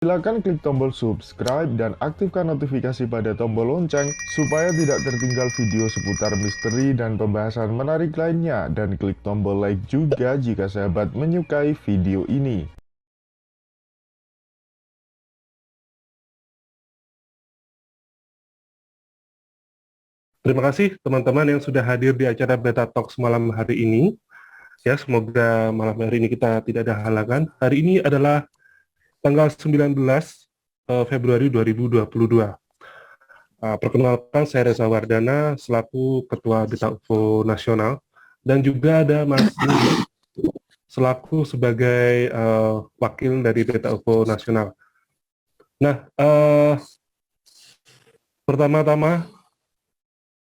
Silakan klik tombol subscribe dan aktifkan notifikasi pada tombol lonceng supaya tidak tertinggal video seputar misteri dan pembahasan menarik lainnya, dan klik tombol like juga jika sahabat menyukai video ini. Terima kasih teman-teman yang sudah hadir di acara Beta Talks malam hari ini. Ya, semoga malam hari ini kita tidak ada halangan. Hari ini adalah tanggal 19 Februari 2022. Perkenalkan, saya Reza Wardana selaku Ketua Beta UFO Nasional, dan juga ada Mas Indi selaku sebagai wakil dari Beta UFO Nasional. Nah, pertama-tama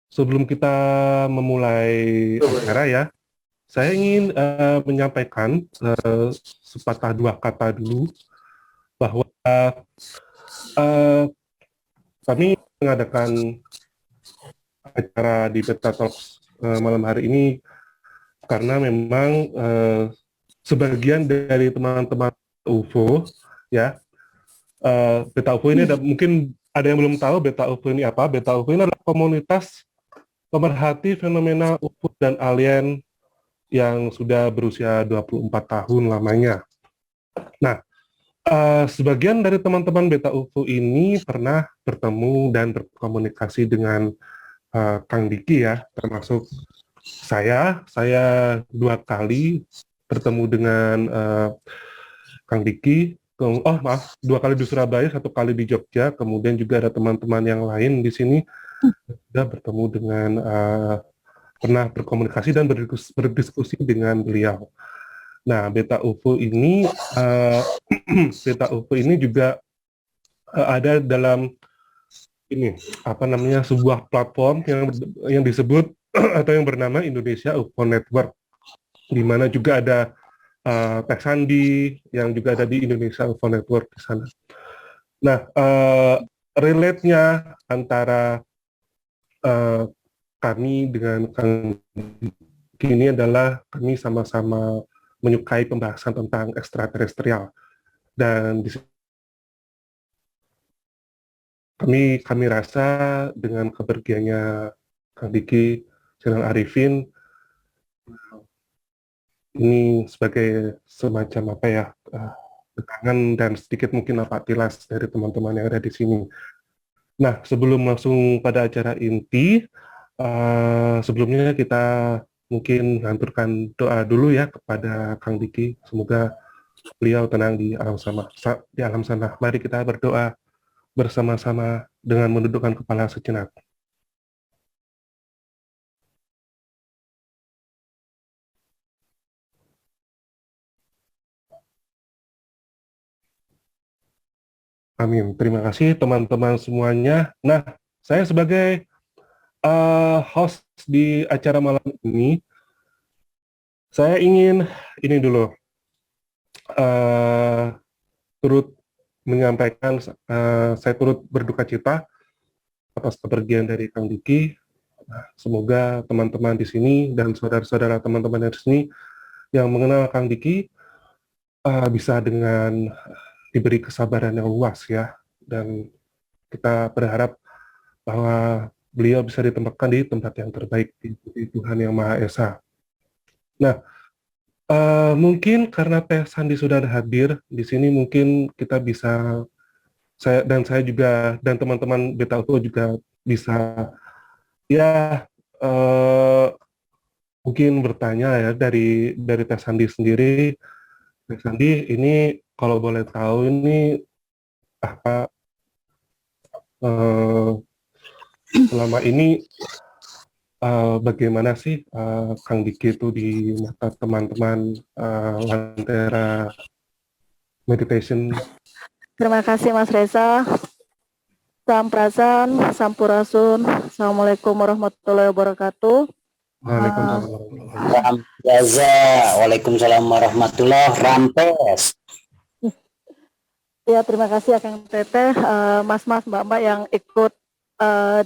sebelum kita memulai acara ya, saya ingin menyampaikan sepatah dua kata dulu bahwa uh, kami mengadakan acara di Beta Talks malam hari ini karena memang sebagian dari teman-teman UFO ya, Beta UFO ini mungkin ada yang belum tahu Beta UFO ini apa. Beta UFO ini adalah komunitas pemerhati fenomena UFO dan alien yang sudah berusia 24 tahun lamanya. Nah, sebagian dari teman-teman Beta UFO ini pernah bertemu dan berkomunikasi dengan Kang Diki ya, termasuk saya 2 kali bertemu dengan Kang Diki. Oh maaf, 2 kali di Surabaya, 1 kali di Jogja. Kemudian juga ada teman-teman yang lain di sini sudah bertemu dengan pernah berkomunikasi dan berdiskusi dengan beliau. Nah, Beta UFO ini Beta UFO ini juga ada dalam ini apa namanya, sebuah platform yang disebut atau yang bernama Indonesia UFO Network, di mana juga ada Tech Sandi yang juga ada di Indonesia UFO Network di sana. Nah, relate-nya antara kami dengan Kang ini adalah kami sama-sama menyukai pembahasan tentang ekstraterestrial, dan kami rasa dengan kepergiannya Kang Diki Zainal Arifin ini sebagai semacam apa ya, tegangan dan sedikit mungkin apatilas dari teman-teman yang ada di sini. Nah, sebelum langsung pada acara inti, sebelumnya kita mungkin haturkan doa dulu ya kepada Kang Diki. Semoga beliau tenang di alam sana. Mari kita berdoa bersama-sama dengan menundukkan kepala sejenak. Amin. Terima kasih teman-teman semuanya. Nah, saya sebagai host di acara malam ini, saya ingin ini dulu uh, turut menyampaikan, saya turut berduka cita atas kepergian dari Kang Diki. Semoga teman-teman di sini dan saudara-saudara teman-teman di sini yang mengenal Kang Diki bisa dengan diberi kesabaran yang luas ya, dan kita berharap bahwa beliau bisa ditempatkan di tempat yang terbaik di Tuhan Yang Maha Esa. Nah, mungkin karena Teh Sandi sudah hadir di sini, mungkin kita bisa, saya juga dan teman-teman Beta UFO juga bisa ya, mungkin bertanya ya dari Teh Sandi sendiri. Teh Sandi, ini kalau boleh tahu ini apa selama ini bagaimana sih Kang Diki itu di mata teman-teman Lantera Meditation? Terima kasih Mas Reza. Sampurasun, Sampurasun. Assalamualaikum warahmatullahi wabarakatuh. Waalaikumsalam warahmatullahi wabarakatuh. Waalaikumsalam warahmatullahi wabarakatuh. Ya, terima kasih ya Kang Teteh, Mas-mas, Mbak-mbak yang ikut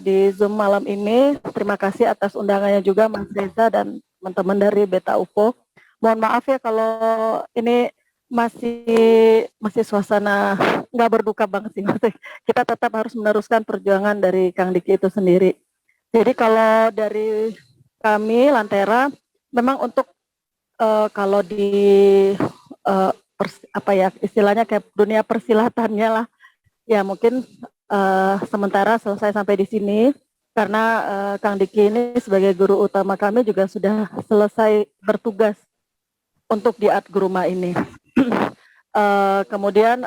di Zoom malam ini. Terima kasih atas undangannya juga Mas Reza dan teman-teman dari Beta UFO. Mohon maaf ya kalau ini masih masih suasana nggak berduka banget sih. Masih, kita tetap harus meneruskan perjuangan dari Kang Diki itu sendiri. Jadi kalau dari kami Lantera, memang untuk kalau di apa ya istilahnya kayak dunia persilatannya lah, ya mungkin sementara selesai sampai di sini karena Kang Diki ini sebagai guru utama kami juga sudah selesai bertugas untuk di Art Guruma ini. Kemudian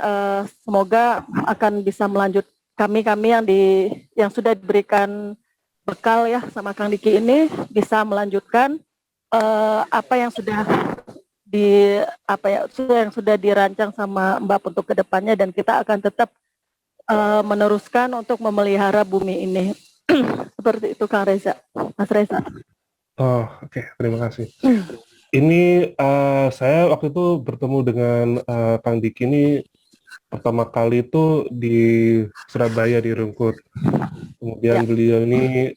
semoga akan bisa melanjut kami yang sudah diberikan bekal ya sama Kang Diki ini bisa melanjutkan apa yang sudah yang sudah dirancang sama Mbak untuk kedepannya, dan kita akan tetap meneruskan untuk memelihara bumi ini. Seperti itu Kang Reza, Mas Reza. Oh, oke, terima kasih. Ini saya waktu itu bertemu dengan Kang Diki ini pertama kali itu di Surabaya di Rungkut. Kemudian beliau ini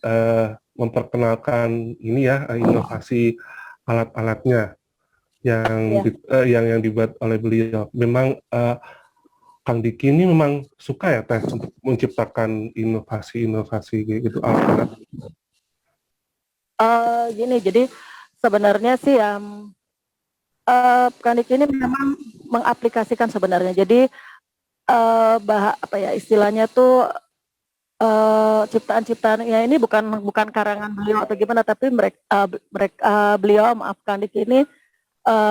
memperkenalkan ini ya inovasi alat-alatnya yang dibuat oleh beliau. Memang Kang Diki ini memang suka ya Teh untuk menciptakan inovasi-inovasi gitu alat-alat. Gini, jadi sebenarnya sih Kang Diki ini memang mengaplikasikan sebenarnya. Jadi istilahnya tuh ciptaan-ciptaan ya ini bukan karangan beliau atau gimana, tapi beliau Kang Diki ini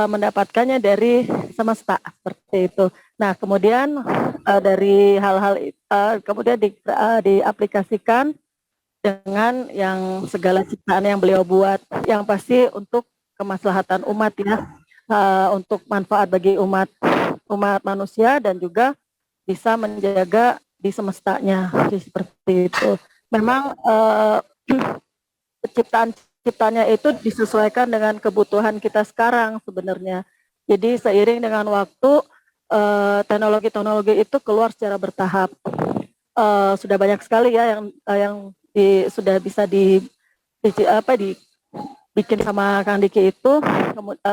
mendapatkannya dari semesta seperti itu. Nah kemudian dari hal-hal kemudian diaplikasikan dengan yang segala ciptaan yang beliau buat, yang pasti untuk kemaslahatan umat ya, untuk manfaat bagi umat manusia dan juga bisa menjaga di semestanya seperti itu. Memang ciptaannya itu disesuaikan dengan kebutuhan kita sekarang sebenarnya. Jadi seiring dengan waktu teknologi itu keluar secara bertahap. Sudah banyak sekali ya yang sudah bisa dibikin sama Kang Diki itu.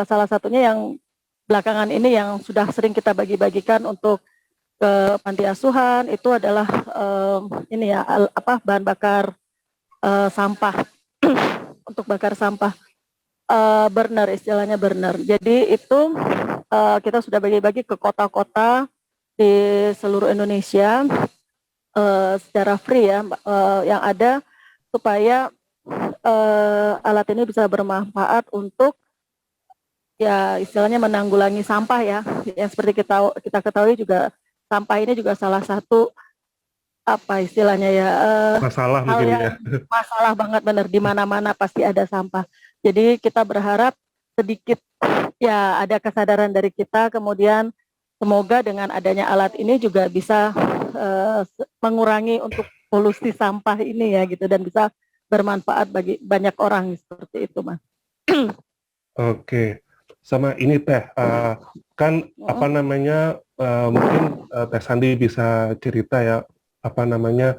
Salah satunya yang belakangan ini yang sudah sering kita bagi-bagikan untuk ke panti asuhan itu adalah bahan bakar sampah untuk bakar sampah, burner, istilahnya burner. Jadi itu kita sudah bagi-bagi ke kota-kota di seluruh Indonesia secara free ya, yang ada supaya alat ini bisa bermanfaat untuk ya istilahnya menanggulangi sampah ya. Yang seperti kita ketahui juga sampah ini juga salah satu apa istilahnya ya masalah hal mungkin yang ya. masalah banget, benar, di mana-mana pasti ada sampah. Jadi kita berharap sedikit ya ada kesadaran dari kita, kemudian semoga dengan adanya alat ini juga bisa mengurangi untuk polusi sampah ini ya gitu, dan bisa bermanfaat bagi banyak orang seperti itu Mas. Oke, sama ini Teh, kan apa namanya mungkin Teh Sandi bisa cerita ya apa namanya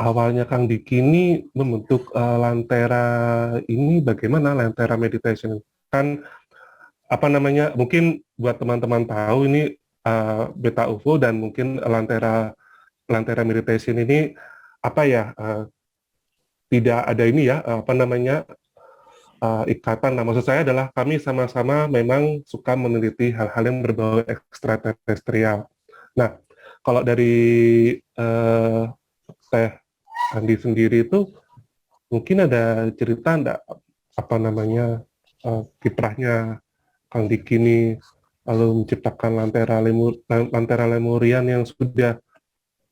awalnya Kang Diki ini membentuk Lantera ini bagaimana, Lantera Meditation kan apa namanya, mungkin buat teman-teman tahu ini Beta UFO dan mungkin Lantera Meditation ini apa ya tidak ada ini ya apa namanya ikatan. Nah, maksud saya adalah kami sama-sama memang suka meneliti hal-hal yang berbau ekstraterestrial. Nah, kalau dari Teh Andi sendiri itu mungkin ada cerita enggak apa namanya kiprahnya Kang Diki ini lalu menciptakan Lantera Lemurian yang sudah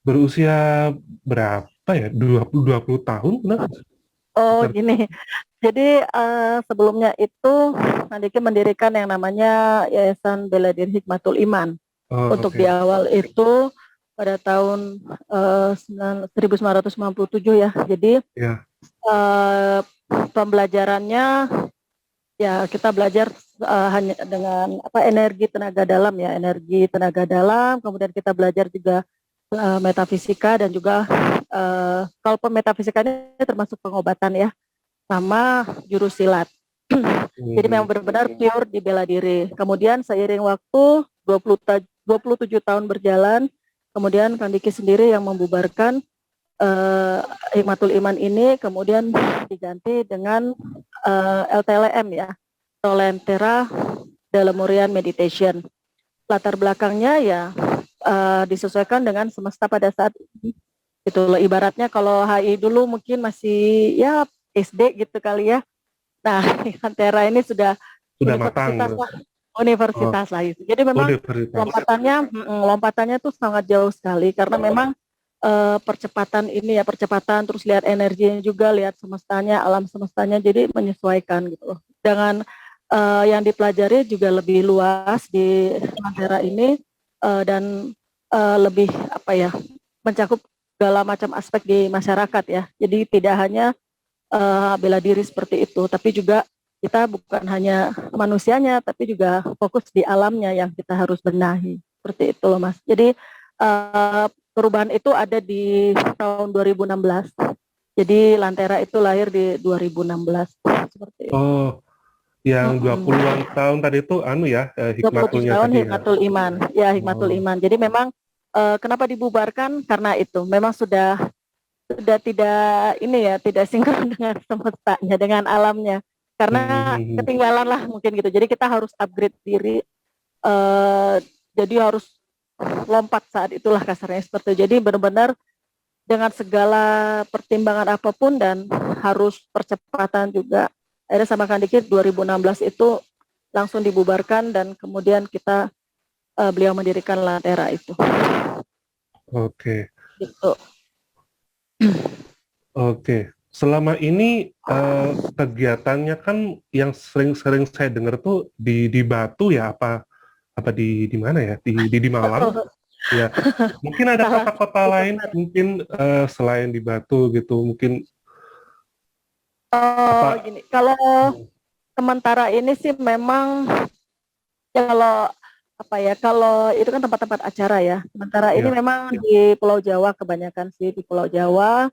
berusia berapa ya? 20 tahun, benar? Oh gini, jadi sebelumnya itu Kang Diki mendirikan yang namanya Yayasan Bela Diri Hikmatul Iman. Untuk di awal itu pada tahun 1997 ya. Jadi pembelajarannya ya kita belajar hanya dengan energi tenaga dalam ya, energi tenaga dalam. Kemudian kita belajar juga metafisika dan juga kalau metafisika ini termasuk pengobatan ya, sama jurus silat. Jadi memang benar-benar pure di bela diri. Kemudian seiring waktu 27 tahun berjalan, kemudian Kang Diki sendiri yang membubarkan Hikmatul Iman ini, kemudian diganti dengan LTLM ya, Lentera Dalamurian Meditation. Latar belakangnya ya disesuaikan dengan semesta pada saat ini. Gitu loh, ibaratnya kalau HI dulu mungkin masih ya SD gitu kali ya. Nah, Lentera ini sudah matang. Universitas lah itu. Jadi memang lompatannya tuh sangat jauh sekali karena memang percepatan ini ya, percepatan, terus lihat energinya juga, lihat semestanya, alam semestanya, jadi menyesuaikan gitu loh. Dengan yang dipelajari juga lebih luas di Lentera ini dan lebih apa ya, mencakup segala macam aspek di masyarakat ya. Jadi tidak hanya bela diri seperti itu, tapi juga kita bukan hanya manusianya, tapi juga fokus di alamnya yang kita harus benahi. Seperti itu loh Mas. Jadi perubahan itu ada di tahun 2016. Jadi Lentera itu lahir di 2016. Seperti itu. Oh, yang 20-an tahun tadi itu Hikmatulnya 27 tahun tadi Hikmatul Iman. Ya, Hikmatul Iman. Jadi memang kenapa dibubarkan? Karena itu memang sudah tidak ini ya, tidak sinkron dengan semestanya, dengan alamnya. Karena ketinggalan lah mungkin gitu. Jadi kita harus upgrade diri. Jadi harus lompat saat itulah kasarnya seperti itu. Jadi benar-benar dengan segala pertimbangan apapun dan harus percepatan juga. Akhirnya sama Kang Diki 2016 itu langsung dibubarkan dan kemudian kita beliau mendirikan Lentera itu. Oke. Gitu. Oke. Selama ini kegiatannya kan yang sering saya dengar tuh di Batu ya, apa di mana ya, di Malang ya, mungkin ada kota-kota lain mungkin selain di Batu gitu mungkin. Gini, kalau sementara ini sih memang ya, kalau itu kan tempat-tempat acara ya, sementara ini memang di Pulau Jawa kebanyakan sih, di Pulau Jawa,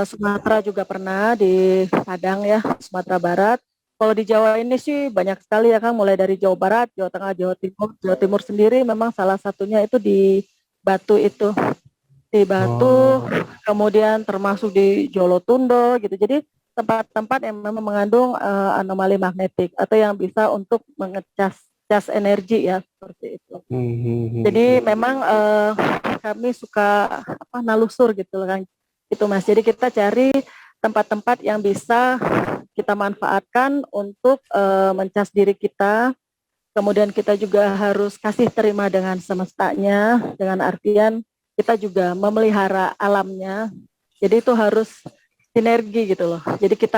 Sumatera juga pernah, di Padang ya, Sumatera Barat. Kalau di Jawa ini sih banyak sekali ya Kang, mulai dari Jawa Barat, Jawa Tengah, Jawa Timur sendiri memang salah satunya itu di Batu itu. Di Batu, kemudian termasuk di Jolotundo gitu. Jadi tempat-tempat yang memang mengandung anomali magnetik atau yang bisa untuk mengecas energi ya, seperti itu. Jadi memang kami suka nalusur gitu kan. Itu Mas. Jadi kita cari tempat-tempat yang bisa kita manfaatkan untuk mencas diri kita. Kemudian kita juga harus kasih terima dengan semestanya, dengan artian kita juga memelihara alamnya. Jadi itu harus sinergi gitu loh. Jadi kita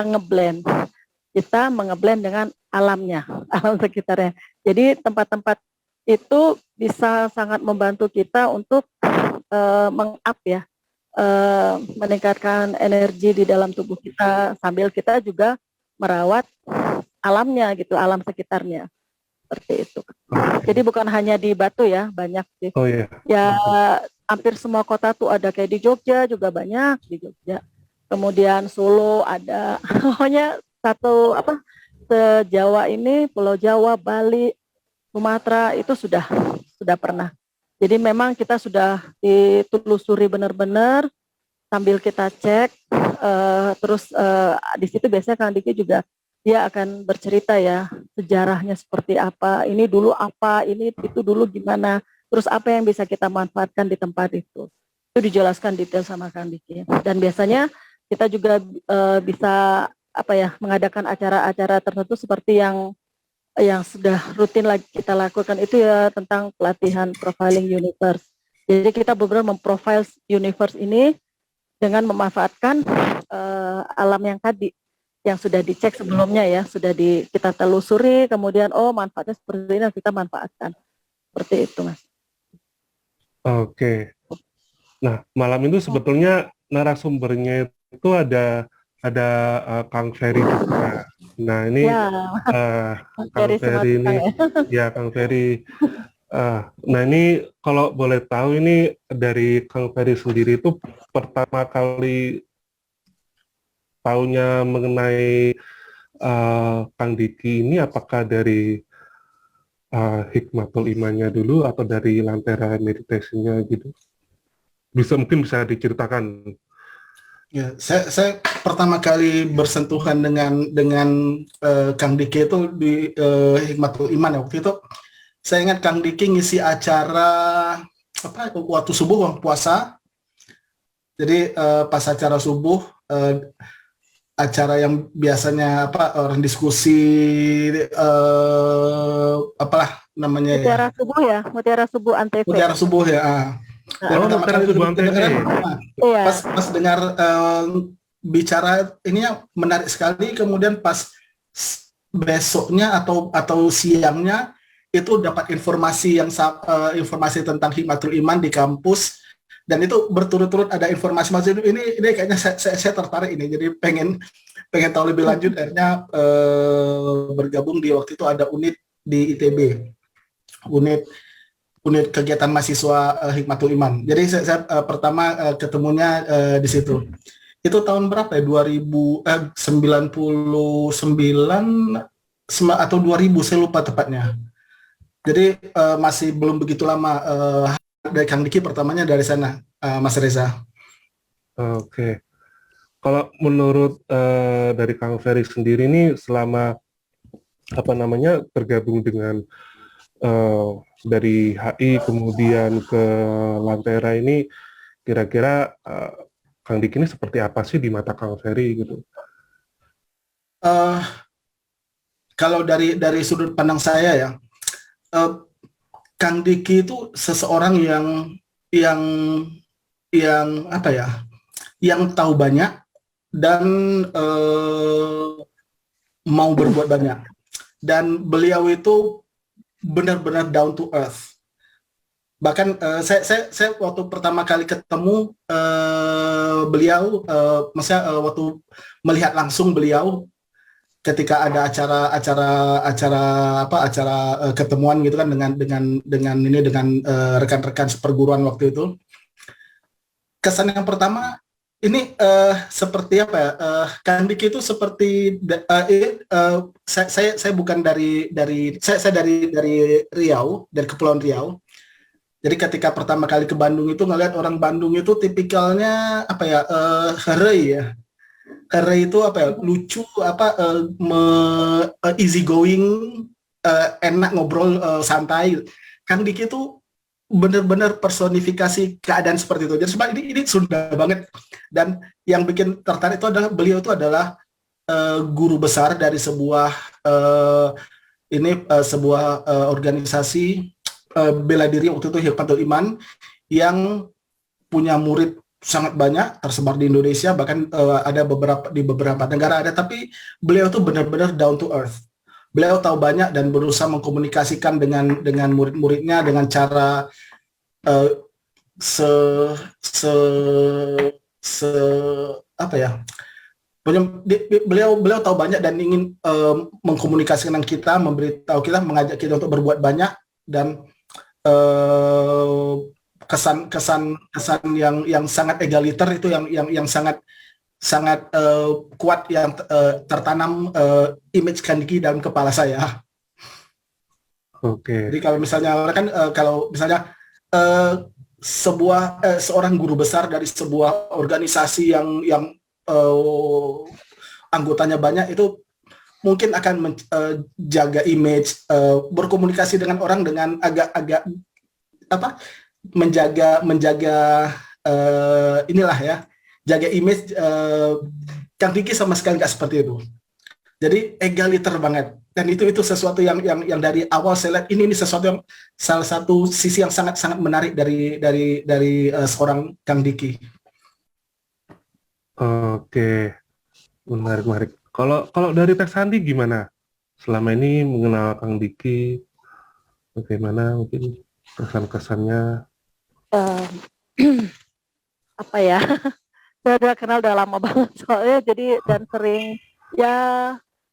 kita mengeblend dengan alamnya, alam sekitarnya. Jadi tempat-tempat itu bisa sangat membantu kita untuk meng-up ya, meningkatkan energi di dalam tubuh kita sambil kita juga merawat alamnya gitu, alam sekitarnya. Seperti itu. Jadi bukan hanya di Batu ya, banyak sih. Oh iya. Ya hampir semua kota tuh ada, kayak di Jogja juga banyak di Jogja. Kemudian Solo ada, pokoknya se-Jawa ini, Pulau Jawa, Bali, Sumatera itu sudah pernah. Jadi memang kita sudah ditelusuri benar-benar sambil kita cek, terus di situ biasanya Kang Diki juga dia akan bercerita ya sejarahnya seperti apa, ini dulu apa, ini itu dulu gimana, terus apa yang bisa kita manfaatkan di tempat itu dijelaskan detail sama Kang Diki. Dan biasanya kita juga bisa mengadakan acara-acara tertentu seperti yang sudah rutin lagi kita lakukan itu ya, tentang pelatihan profiling universe. Jadi kita benar-benar memprofile universe ini dengan memanfaatkan alam yang tadi yang sudah dicek sebelumnya ya, sudah kita telusuri, kemudian manfaatnya seperti ini, kita manfaatkan. Seperti itu Mas. Oke. Nah, malam itu sebetulnya narasumbernya itu ada Kang Ferry juga. Nah, ini ya, Kang Ferry ini ya Kang Ferry. Nah, ini kalau boleh tahu, ini dari Kang Ferry sendiri itu pertama kali tahunya mengenai Kang Diki ini apakah dari hikmatul imannya dulu atau dari lantera meditasinya gitu? Mungkin bisa diceritakan. Ya, saya pertama kali bersentuhan dengan Kang Diki itu di Hikmatul Iman ya. Waktu itu saya ingat Kang Diki ngisi acara waktu subuh puasa. Jadi pas acara subuh, acara yang biasanya orang diskusi apalah namanya Mutiara Subuh ya, Mutiara Subuh Antv. Mutiara Subuh ya. Mutiara Subuh Antv. Iya. Pas dengar bicara ini menarik sekali. Kemudian pas besoknya atau siangnya itu dapat informasi informasi tentang Hikmatul Iman di kampus. Dan itu berturut-turut ada informasi masih ini kayaknya saya tertarik ini, jadi pengen tahu lebih lanjut. Akhirnya bergabung di waktu itu ada unit di ITB, unit kegiatan mahasiswa Hikmatul Iman. Jadi saya pertama ketemunya di situ. Itu tahun berapa ya? 99 atau 2000, saya lupa tepatnya. Jadi masih belum begitu lama. Dari Kang Diki pertamanya dari sana, Mas Reza. Oke. Kalau menurut dari Kang Ferry sendiri ini selama tergabung dengan dari HI kemudian ke Lantera ini, kira-kira Kang Diki ini seperti apa sih di mata Kang Ferry gitu? Kalau dari sudut pandang saya ya, Kang Diki itu seseorang yang apa ya, yang tahu banyak dan mau berbuat banyak. Dan beliau itu benar-benar down to earth. Bahkan saya waktu pertama kali ketemu beliau, maksudnya waktu melihat langsung beliau ketika ada acara ketemuan gitu kan dengan rekan-rekan seperguruan waktu itu. Kesan yang pertama ini seperti apa ya? Kang Diki itu seperti saya bukan dari Riau, dari Kepulauan Riau. Jadi ketika pertama kali ke Bandung itu ngelihat orang Bandung itu tipikalnya apa ya, herei ya. Herei itu apa ya, lucu, easy going, enak ngobrol, santai. Kang Diki itu benar-benar personifikasi keadaan seperti itu. Jadi sebab ini Sunda banget. Dan yang bikin tertarik itu adalah beliau itu adalah guru besar dari sebuah organisasi bela diri waktu itu, Hikmatul Iman, yang punya murid sangat banyak tersebar di Indonesia, bahkan ada di beberapa negara ada, tapi beliau tuh benar-benar down to earth. Beliau tahu banyak dan berusaha mengkomunikasikan dengan murid-muridnya dengan cara apa ya? Beliau tahu banyak dan ingin mengkomunikasikan dengan kita, memberitahu kita, mengajak kita untuk berbuat banyak. Dan kesan yang sangat egaliter itu yang sangat kuat, yang tertanam image Kang Diki dalam kepala saya. Oke. Jadi kalau misalnya seorang guru besar dari sebuah organisasi yang anggotanya banyak, itu mungkin akan menjaga image, berkomunikasi dengan orang dengan agak menjaga inilah ya, jaga image. Kang Diki sama sekali nggak seperti itu. Jadi egaliter banget. Dan itu sesuatu yang dari awal saya lihat ini sesuatu yang salah satu sisi yang sangat menarik dari seorang Kang Diki. Oke, menarik. Kalau dari Teh Sandi gimana? Selama ini mengenal Kang Diki, bagaimana mungkin kesan-kesannya? Apa ya? Saya udah kenal udah lama banget soalnya, jadi dan sering ya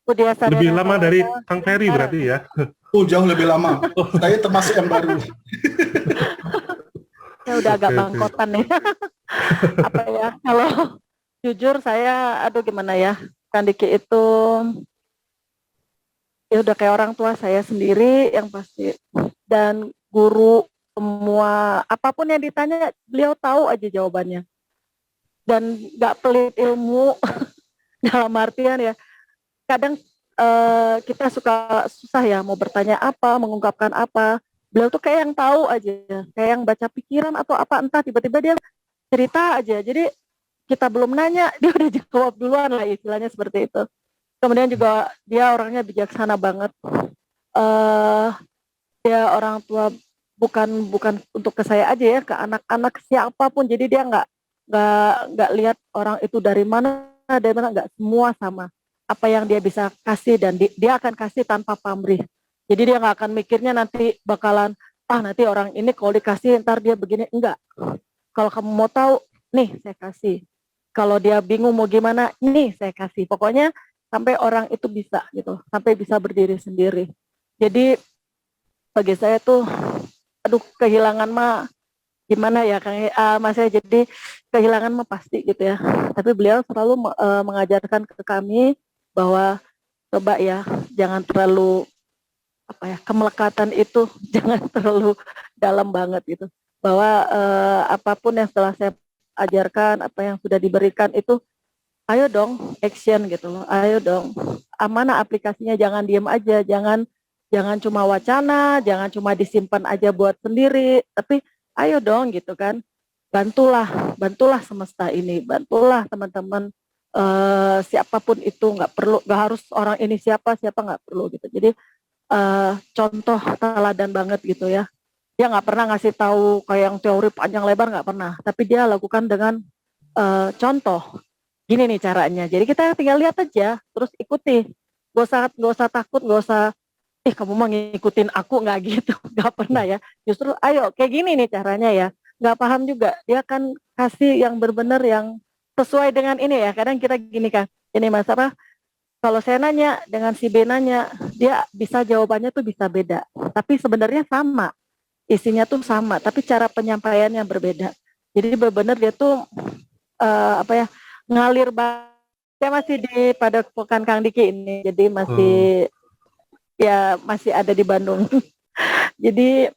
Budiasada. Lebih lama dari Kang Ferry berarti ya? Jauh lebih lama. Saya termasuk yang baru. Ya udah agak bangkotan nih. Apa ya? Kalau jujur saya, gimana ya? Kang Diki itu ya udah kayak orang tua saya sendiri yang pasti, dan guru semua apapun yang ditanya beliau tahu aja jawabannya dan nggak pelit ilmu. Dalam artian ya kadang kita suka susah ya mau bertanya apa, mengungkapkan apa. Beliau tuh kayak yang tahu aja, kayak yang baca pikiran atau apa, entah tiba-tiba dia cerita aja. Jadi kita belum nanya, dia udah jawab duluan lah, istilahnya seperti itu. Kemudian juga dia orangnya bijaksana banget. eh Dia orang tua, bukan bukan untuk ke saya aja ya, ke anak-anak siapapun. Jadi dia nggak lihat orang itu dari mana, nggak, semua sama. Apa yang dia bisa kasih dan dia akan kasih tanpa pamrih. Jadi dia nggak akan mikirnya nanti bakalan nanti orang ini kalau dikasih ntar dia begini, enggak. Kalau kamu mau tahu, nih saya kasih. Kalau dia bingung mau gimana, nih saya kasih. Pokoknya sampai orang itu bisa gitu, sampai bisa berdiri sendiri. Jadi bagi saya tuh, aduh, kehilangan mah gimana ya Kang, Mas, saya jadi kehilangan mah pasti gitu ya. Tapi beliau selalu mengajarkan ke kami bahwa coba ya jangan terlalu kemelekatan itu jangan terlalu dalam banget gitu. Bahwa apapun yang setelah saya ajarkan, apa yang sudah diberikan itu, ayo dong action gitu loh. Ayo dong, mana aplikasinya, jangan diem aja, jangan cuma wacana, jangan cuma disimpan aja buat sendiri, tapi ayo dong gitu kan. Bantulah semesta ini, bantulah teman-teman, siapapun itu, nggak harus orang ini siapa nggak perlu gitu. Jadi contoh teladan banget gitu ya. Dia nggak pernah ngasih tahu kayak yang teori panjang lebar, nggak pernah, tapi dia lakukan dengan contoh. Gini nih caranya. Jadi kita tinggal lihat aja, terus ikuti. Gak usah takut, gak usah kamu mau ngikutin aku, nggak gitu. Nggak pernah ya. Justru ayo kayak gini nih caranya ya. Nggak paham juga, dia akan kasih yang benar-benar yang sesuai dengan ini ya. Kadang kita gini kan, ini Mas, kalau saya nanya dengan si B nanya, dia bisa jawabannya tuh bisa beda. Tapi sebenarnya sama, isinya tuh sama, tapi cara penyampaiannya berbeda. Jadi benar-benar dia tuh ngalir banget. Saya masih di Padepokan Kang Diki ini, jadi masih ada di Bandung. Jadi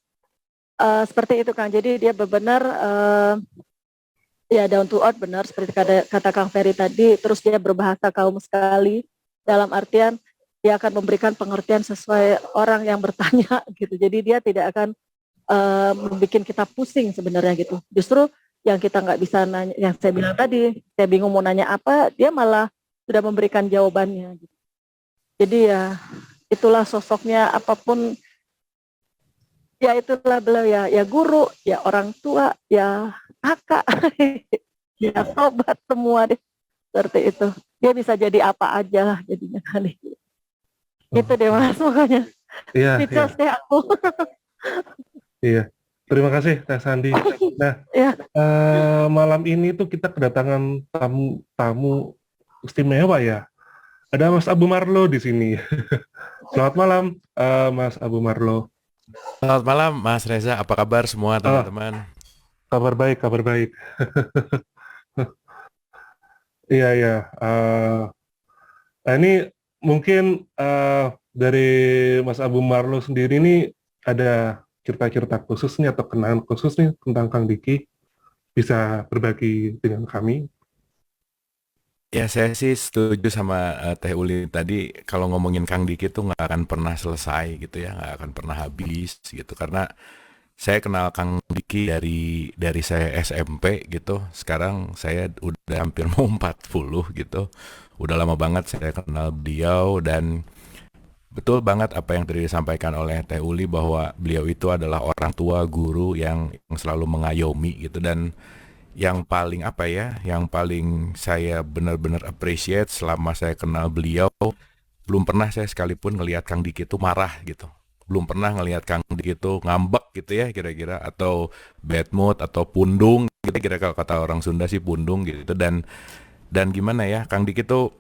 seperti itu Kang. Jadi dia benar-benar ya down to earth, benar seperti kata Kang Ferry tadi. Terus dia berbahasa kaum sekali, dalam artian dia akan memberikan pengertian sesuai orang yang bertanya gitu. Jadi dia tidak akan membuat kita pusing sebenarnya gitu. Justru yang kita nggak bisa nanya, yang saya bilang tadi, saya bingung mau nanya apa, dia malah sudah memberikan jawabannya gitu. Jadi ya itulah sosoknya, apapun ya itulah beliau ya guru, ya orang tua, ya kakak, ya sobat, semua deh seperti itu. Dia bisa jadi apa aja lah jadinya kali. Itu deh Mas, pokoknya. Iya. Deh aku. Iya. Terima kasih Teh Sandi. Nah, malam ini tuh kita kedatangan tamu istimewa ya. Ada Mas Abu Marlo di sini. Selamat malam, Mas Abu Marlo. Selamat malam, Mas Reza. Apa kabar semua teman-teman? Kabar baik. Iya. Nah ini mungkin dari Mas Abu Marlo sendiri nih ada cerita-cerita khusus nih atau kenangan khusus nih tentang Kang Diki, bisa berbagi dengan kami? Ya, saya sih setuju sama Teh Uli tadi, kalau ngomongin Kang Diki tuh nggak akan pernah selesai gitu ya, nggak akan pernah habis gitu, karena saya kenal Kang Diki dari saya SMP gitu. Sekarang saya udah hampir mau 40 gitu. Udah lama banget saya kenal beliau, dan betul banget apa yang tadi disampaikan oleh Teh Uli, bahwa beliau itu adalah orang tua guru yang selalu mengayomi gitu. Dan yang paling yang paling saya benar-benar appreciate selama saya kenal beliau, belum pernah saya sekalipun ngelihat Kang Diki itu marah gitu. Belum pernah ngelihat Kang Diki itu ngambek gitu ya kira-kira, atau bad mood, atau pundung gitu, kira kalau kata orang Sunda sih pundung gitu. Dan gimana ya, Kang Diki itu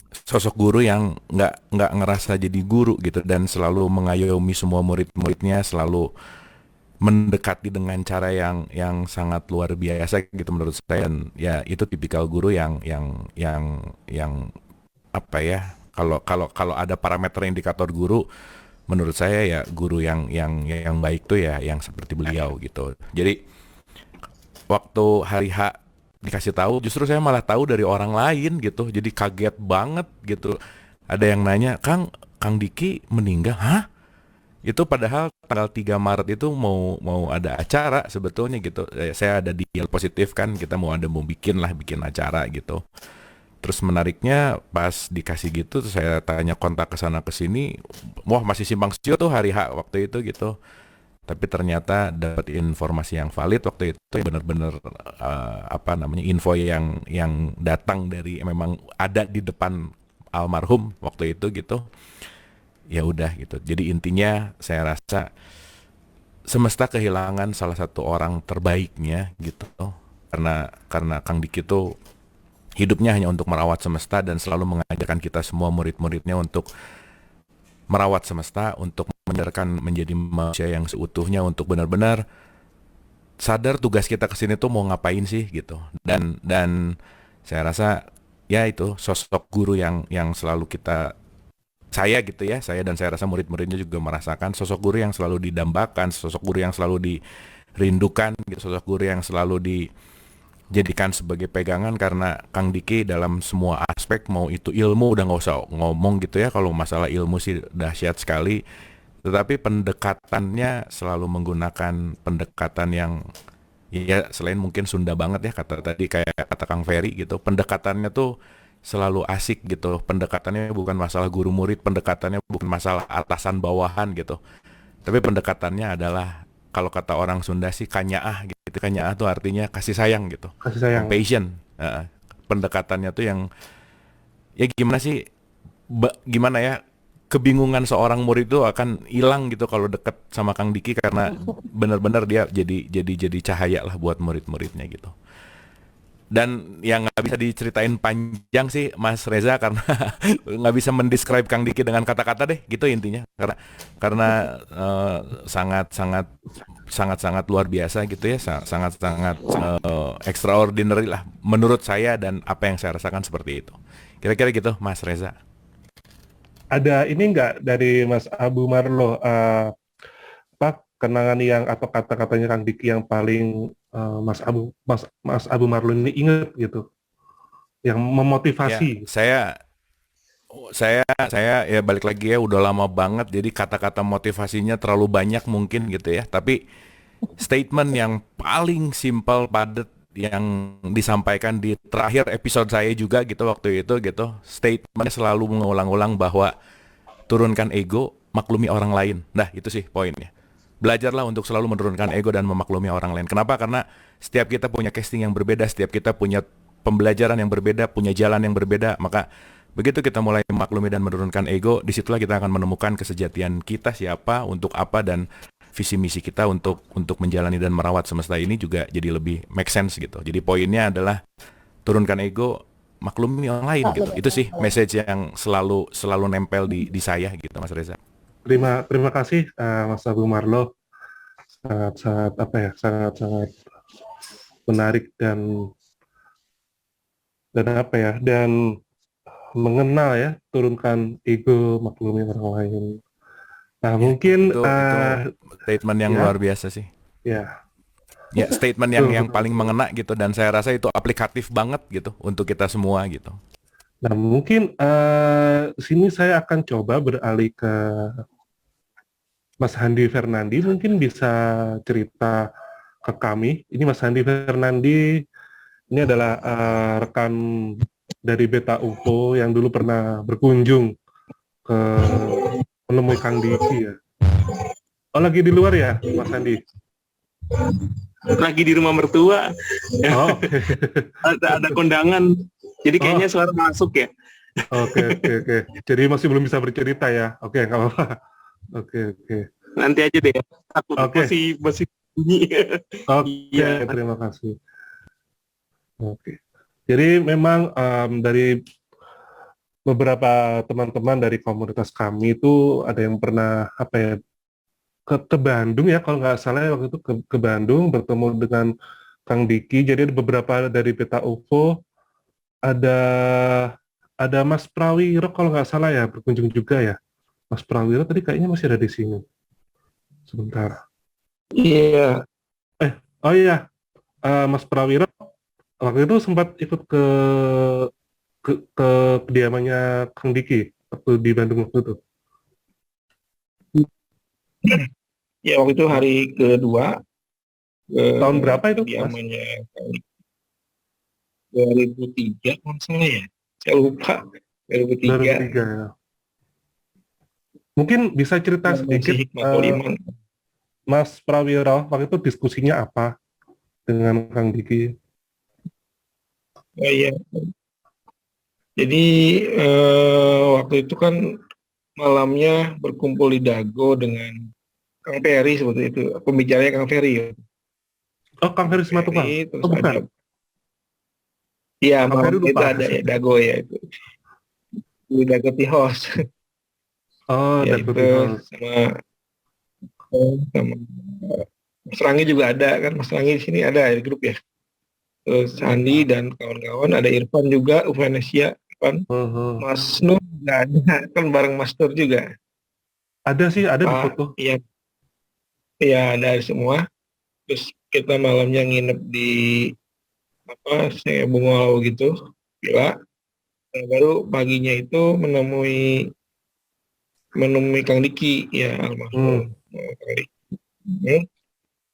sosok guru yang nggak ngerasa jadi guru gitu, dan selalu mengayomi semua murid-muridnya, selalu mendekati dengan cara yang sangat luar biasa gitu menurut saya. Dan ya itu tipikal guru yang Kalau ada parameter indikator guru, menurut saya ya guru yang baik tuh ya yang seperti beliau gitu. Jadi waktu hari H dikasih tahu, justru saya malah tahu dari orang lain gitu. Jadi kaget banget gitu. Ada yang nanya, Kang Diki meninggal, hah? Itu padahal tanggal 3 Maret itu mau ada acara sebetulnya gitu. Saya ada di Positif kan, kita mau bikin acara gitu. Terus menariknya pas dikasih gitu, terus saya tanya kontak ke sana ke sini, wah masih simpang siur tuh hari H waktu itu gitu. Tapi ternyata dapat informasi yang valid waktu itu, benar-benar info yang datang dari memang ada di depan almarhum waktu itu gitu. Ya udah gitu. Jadi intinya saya rasa semesta kehilangan salah satu orang terbaiknya gitu. Karena Kang Diki itu hidupnya hanya untuk merawat semesta dan selalu mengajarkan kita semua murid-muridnya untuk merawat semesta, untuk menjadi manusia yang seutuhnya, untuk benar-benar sadar tugas kita kesini tuh mau ngapain sih gitu. Dan saya rasa ya itu sosok guru yang selalu saya gitu ya, saya rasa murid-muridnya juga merasakan sosok guru yang selalu didambakan, sosok guru yang selalu dirindukan gitu, sosok guru yang selalu dijadikan sebagai pegangan. Karena Kang Diki dalam semua aspek, mau itu ilmu udah nggak usah ngomong gitu ya, kalau masalah ilmu sih dahsyat sekali, tetapi pendekatannya selalu menggunakan pendekatan yang ya selain mungkin Sunda banget ya, kayak kata Kang Ferry gitu, pendekatannya tuh selalu asik gitu. Pendekatannya bukan masalah guru murid, pendekatannya bukan masalah atasan bawahan gitu. Tapi pendekatannya adalah kalau kata orang Sunda sih kanyaah gitu. Kanyaah tuh artinya kasih sayang gitu. Kasih sayang. Compassion. Pendekatannya tuh yang ya gimana ya, kebingungan seorang murid itu akan hilang gitu kalau deket sama Kang Diki, karena benar-benar dia jadi cahaya lah buat murid-muridnya gitu. Dan yang nggak bisa diceritain panjang sih Mas Reza, karena nggak bisa mendescribe Kang Diki dengan kata-kata deh gitu intinya, karena sangat luar biasa gitu ya, sangat extraordinary lah menurut saya, dan apa yang saya rasakan seperti itu. Kira-kira gitu Mas Reza. Ada ini nggak dari Mas Abu Marlo, kenangan yang atau kata-katanya Kang Diki yang paling Mas Abu Marlo ini inget gitu, yang memotivasi? Ya, saya ya balik lagi ya, udah lama banget, jadi kata-kata motivasinya terlalu banyak mungkin gitu ya. Tapi statement yang paling simpel padat yang disampaikan di terakhir episode saya juga gitu waktu itu gitu, statementnya selalu mengulang-ulang bahwa turunkan ego, maklumi orang lain. Nah itu sih poinnya. Belajarlah untuk selalu menurunkan ego dan memaklumi orang lain. Kenapa? Karena setiap kita punya casting yang berbeda, setiap kita punya pembelajaran yang berbeda, punya jalan yang berbeda. Maka begitu kita mulai memaklumi dan menurunkan ego, disitulah kita akan menemukan kesejatian kita siapa, untuk apa, dan visi misi kita untuk menjalani dan merawat semesta ini juga jadi lebih make sense gitu. Jadi poinnya adalah turunkan ego, maklumi orang lain gitu. Itu sih message yang selalu nempel di saya gitu Mas Reza. Terima kasih Mas Abu Marlo, sangat menarik dan mengenal ya, turunkan ego, maklumi orang lain. Nah mungkin itu statement yang luar biasa sih. Ya. Ya, statement yang paling mengena gitu, dan saya rasa itu aplikatif banget gitu untuk kita semua gitu. Nah mungkin sini saya akan coba beralih ke Mas Handi Fernandi, mungkin bisa cerita ke kami. Ini Mas Handi Fernandi, ini adalah rekan dari Beta UFO yang dulu pernah berkunjung ke menemui Kang Diki ya. Oh lagi di luar ya Mas Handi? Lagi di rumah mertua. Oh. ada kondangan, jadi kayaknya suara masuk ya. Oke. Jadi masih belum bisa bercerita ya? Oke, nggak apa-apa. Oke. Nanti aja deh. Aku masih bunyi. Oke, terima kasih. Oke. Jadi memang dari beberapa teman-teman dari komunitas kami itu ada yang pernah ke Bandung ya, kalau nggak salah waktu itu ke Bandung bertemu dengan Kang Diki. Jadi ada beberapa dari Beta UFO, ada ada Mas Prawiro kalau nggak salah ya berkunjung juga ya. Mas Prawiro tadi kayaknya masih ada di sini. Sebentar. Iya, Oh iya, Mas Prawiro waktu itu sempat ikut ke kediamannya Kang Diki waktu di Bandung waktu itu. ya waktu itu hari kedua ke Tahun berapa itu, Mas? kediamannya Kang Dik. 2003 kalau nggak salah ya. Saya lupa. 2003. 2003 ya. Mungkin bisa cerita Masih sedikit, Hikmatul Iman. Mas Prawiro, waktu itu diskusinya apa dengan Kang Diki? Oh iya. Jadi waktu itu kan malamnya berkumpul di Dago dengan Kang Ferry seperti itu. Pembicaranya Kang Ferry ya. Oh, Kang Ferry Simatupang. Ferry, terus Oh, bukan. ada. Iya, Kang Ferry malam itu lupa. ada ya Dago ya itu. Di Dago Tihos. Oh, Ya Dago itu Tihos. sama Mas Rangi juga ada kan. Mas Rangi di sini ada di grup ya. Terus Sandi dan kawan-kawan, ada Irfan juga, Uvanesia, Irfan. Mas Nur nggak ada, kan bareng Mas Nur juga. Ada sih, ada di Pak, foto. iya, iya ada semua. Terus kita malamnya nginep di apa, saya Bungalau gitu, villa. Nah, baru paginya itu menemui Kang Diki, ya almarhum Kang Diki.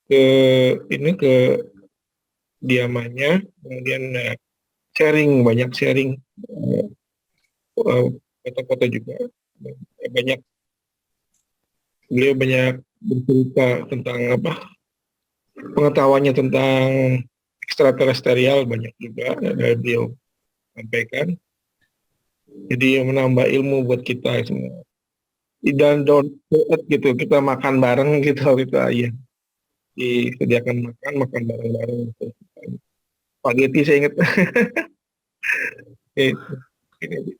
Ke ini ke diamannya, kemudian banyak sharing, foto-foto juga. Banyak Beliau banyak bercerita tentang apa pengetahuannya tentang ekstraterestrial, banyak juga dari beliau sampaikan. Jadi menambah ilmu buat kita semua. Dan don't gitu, kita makan bareng gitu gitu aja. Disediakan makan bareng-bareng gitu. Spaghetti saya ingat.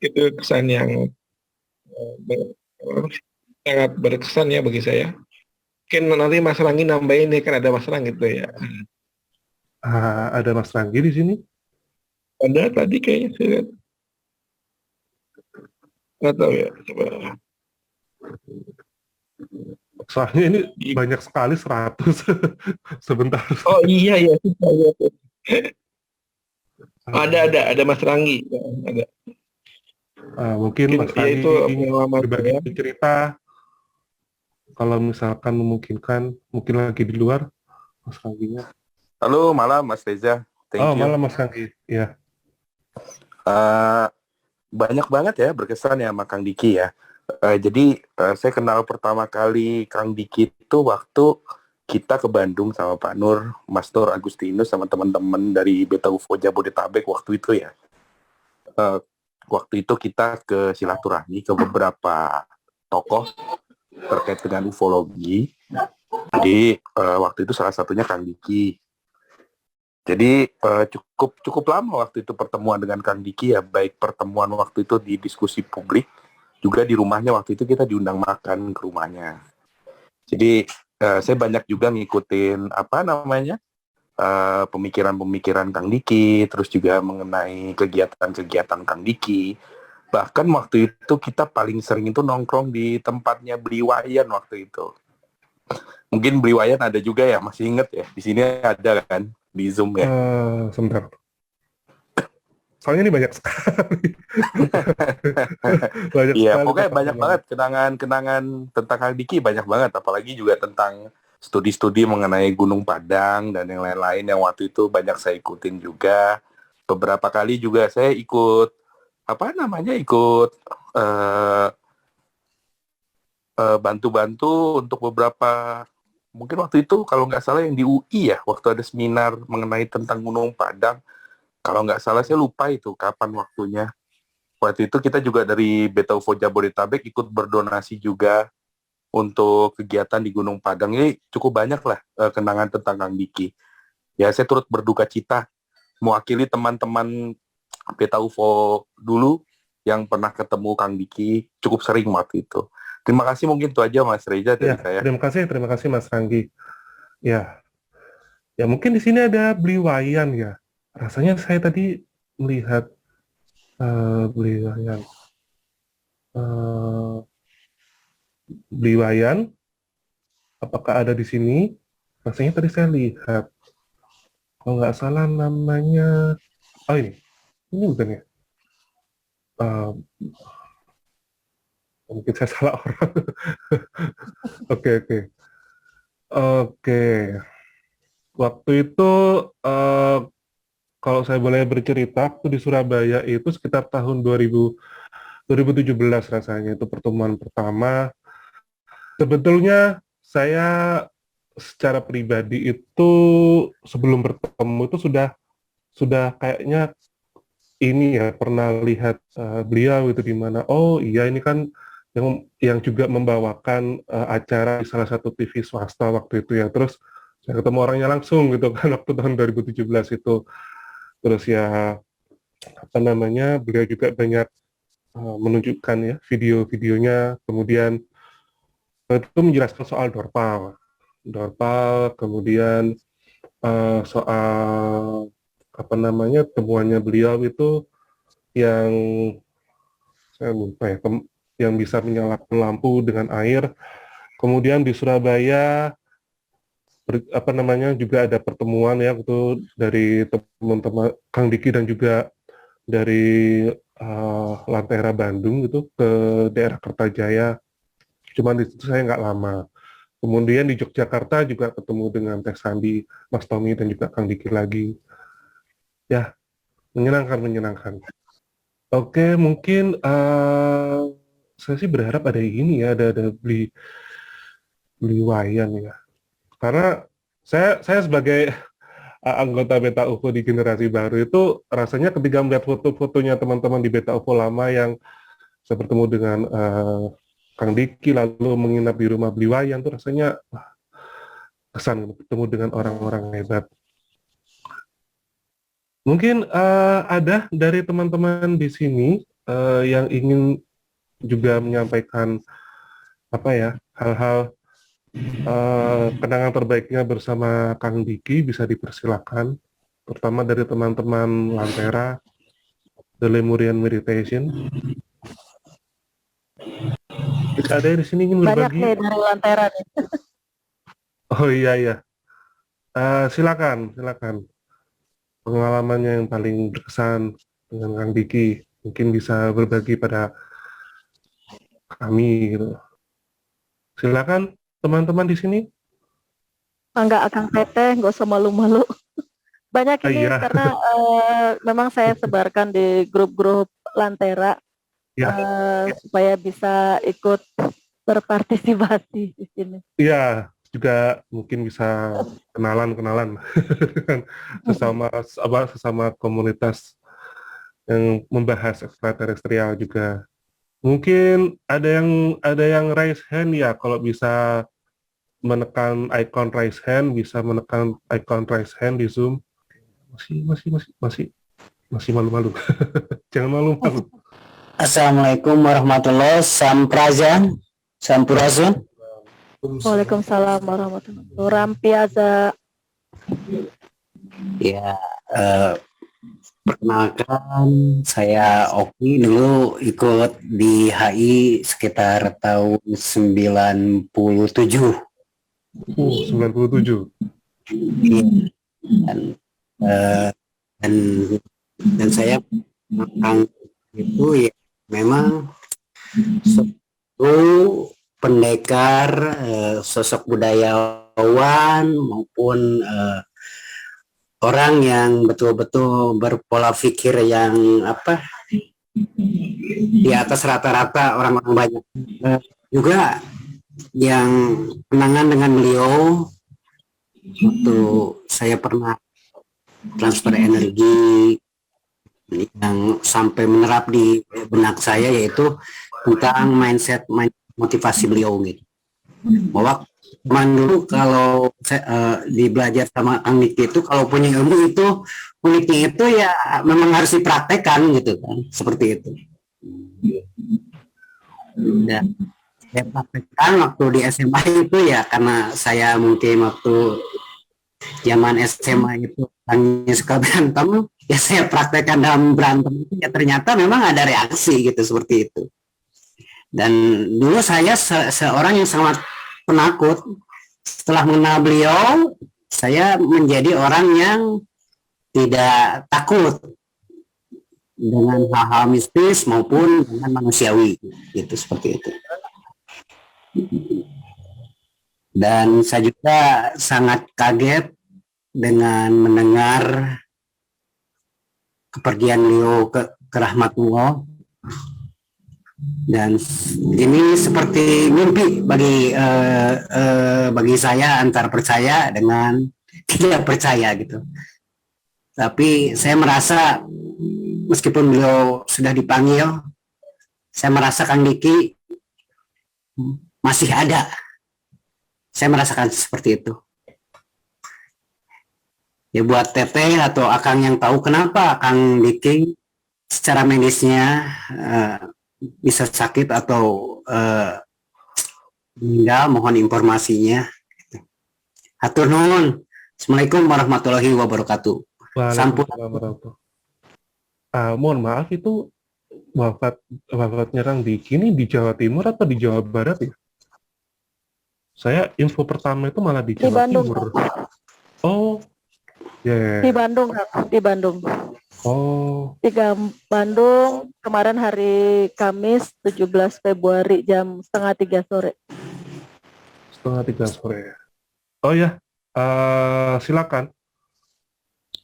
itu kesan yang sangat berkesan ya bagi saya. Mungkin nanti Mas Rangi nambahin nih, kan ada Mas Rangi gitu ya. Ada Mas Ranggi di sini. Ada tadi kayaknya saya lihat. Nggak tahu ya. Coba. Soalnya ini banyak sekali 100. Sebentar. Oh iya ya. Ada Mas Rangi. Ada. Mungkin Mas ya Ranggi itu pengalaman berbagi saya. cerita. Kalau misalkan memungkinkan, mungkin lagi di luar, Mas Rangginya. Halo, malam Mas Reza. Thank you. Malam Mas Ranggi. Ya. Banyak banget ya berkesan ya sama Kang Diki ya. Jadi saya kenal pertama kali Kang Diki itu waktu kita ke Bandung sama Pak Nur, Mas Nur Agustinus sama teman-teman dari Beta UFO Jabodetabek waktu itu ya. Waktu itu kita ke silaturahmi ke beberapa tokoh terkait dengan ufologi. Jadi waktu itu salah satunya Kang Diki. Jadi cukup lama waktu itu pertemuan dengan Kang Diki ya, baik pertemuan waktu itu di diskusi publik, juga di rumahnya waktu itu kita diundang makan ke rumahnya. Jadi saya banyak juga ngikutin pemikiran-pemikiran Kang Diki, terus juga mengenai kegiatan-kegiatan Kang Diki. Bahkan waktu itu kita paling sering itu nongkrong di tempatnya Bli Wayan waktu itu. Mungkin Bli Wayan ada juga ya, masih inget ya, di sini ada kan? Di Zoom ya. Sebentar. Soalnya ini banyak sekali. Iya, pokoknya banyak banget kenangan tentang Kang Diki, banyak banget. Apalagi juga tentang studi-studi mengenai Gunung Padang dan yang lain-lain yang waktu itu banyak saya ikutin juga. Beberapa kali juga saya ikut bantu-bantu untuk beberapa. Mungkin waktu itu kalau nggak salah yang di UI ya, waktu ada seminar mengenai tentang Gunung Padang. Kalau nggak salah saya lupa itu kapan waktunya. Waktu itu kita juga dari Beta UFO Jabodetabek ikut berdonasi juga untuk kegiatan di Gunung Padang. Ini cukup banyak lah kenangan tentang Kang Diki. Ya saya turut berduka cita mewakili teman-teman Beta UFO dulu yang pernah ketemu Kang Diki cukup sering waktu itu. Terima kasih, mungkin itu aja Mas Reza dari saya. Terima kasih Mas Ranggi. Ya mungkin di sini ada Bli Wayan ya. Rasanya saya tadi melihat Beli Wayan. Eh, Beli Wayan, apakah ada di sini? Rasanya tadi saya lihat. Kalau nggak salah namanya... Oh ini. Ini bukan ya? Eh, Mungkin saya salah orang. Oke, oke. Oke. Waktu itu, eh, kalau saya boleh bercerita, waktu di Surabaya itu sekitar tahun 2017 rasanya. Itu pertemuan pertama. Sebetulnya saya secara pribadi itu sebelum bertemu itu sudah kayaknya ini ya pernah lihat beliau itu di mana. Oh iya ini kan yang juga membawakan acara di salah satu TV swasta waktu itu ya. Terus saya ketemu orangnya langsung gitu kan waktu tahun 2017 itu. Terus ya apa namanya beliau juga banyak menunjukkan ya video-videonya. Kemudian itu menjelaskan soal Dorpal, kemudian soal apa namanya temuannya beliau itu yang saya lupa ya, yang bisa menyalakan lampu dengan air. Kemudian di Surabaya apa namanya juga ada pertemuan ya itu dari teman-teman Kang Diki dan juga dari Lantera Bandung gitu ke daerah Kertajaya. Cuman di situ saya nggak lama. Kemudian di Yogyakarta juga ketemu dengan Teh Sandi, Mas Tommy dan juga Kang Diki lagi. Ya, menyenangkan. Oke, mungkin saya sih berharap ada ini ya, ada beli wayan ya. Karena saya sebagai anggota Beta UFO di generasi baru itu rasanya ketika melihat foto-fotonya teman-teman di Beta UFO lama yang saya bertemu dengan Kang Diki lalu menginap di rumah beli wayan tuh rasanya kesan bertemu dengan orang-orang hebat. Mungkin ada dari teman-teman di sini yang ingin juga menyampaikan apa ya hal-hal kenangan terbaiknya bersama Kang Diki bisa dipersilakan, terutama dari teman-teman Lantera, The Lemurian Meditation. Jika ada di sini ingin berbagi. Banyak nih dari Lantera nih. Oh iya. Silakan. Pengalamannya yang paling berkesan dengan Kang Diki mungkin bisa berbagi pada kami gitu. Silakan teman-teman di sini. Enggak akan teteh, nggak usah malu-malu. Banyak ini Iya. karena memang saya sebarkan di grup-grup Lantera supaya bisa ikut berpartisipasi di sini. Iya, juga mungkin bisa kenalan sesama komunitas yang membahas ekstraterestrial juga. Mungkin ada yang raise hand ya, kalau bisa menekan icon raise hand, bisa menekan icon raise hand di Zoom. Masih malu-malu. Jangan malu-malu. Assalamualaikum warahmatullahi wabarakatuh. Sampurasun. Waalaikumsalam warahmatullahi wabarakatuh. Rampiaza. Ya, perkenalkan saya Oki, dulu ikut di HI sekitar tahun 97. 97. Dan saya itu ya memang satu pendekar, sosok budayawan maupun orang yang betul-betul berpola pikir yang di atas rata-rata orang-orang banyak. Juga yang kenangan dengan beliau waktu saya pernah transfer energi yang sampai menerap di benak saya, yaitu tentang mindset motivasi beliau gitu. Bahwa dulu kalau saya di belajar sama Kang Niki itu, kalau punya ilmu itu uniknya itu ya memang harus dipraktekkan gitu kan, seperti itu. Dan saya praktekkan waktu di SMA itu ya karena saya mungkin waktu zaman SMA itu orangnya suka berantem, ya saya praktekkan dalam berantem itu ya ternyata memang ada reaksi gitu seperti itu. Dan dulu saya seorang yang sangat penakut. Setelah mengenal beliau, saya menjadi orang yang tidak takut dengan hal-hal mistis maupun dengan manusiawi, gitu seperti itu. Dan saya juga sangat kaget dengan mendengar kepergian beliau ke rahmatullah, dan ini seperti mimpi bagi saya antara percaya dengan tidak percaya gitu. Tapi saya merasa meskipun beliau sudah dipanggil, saya merasa Kang Diki masih ada. Saya merasakan seperti itu. Ya buat Teteh atau Akang yang tahu kenapa Kang Diki secara medisnya bisa sakit atau meninggal, mohon informasinya. Hatur nuhun. Assalamualaikum warahmatullahi wabarakatuh. Sampun. Mohon maaf, itu wafatnya Kang Diki ini di Jawa Timur atau di Jawa Barat ya? Saya info pertama itu malah di Jawa Bandung. Timur. Oh, ya. Di Bandung, Kak. Di Bandung. Oh. Di Bandung kemarin hari Kamis 17 Februari jam 2:30 sore. 2:30 sore. Oh ya, silakan.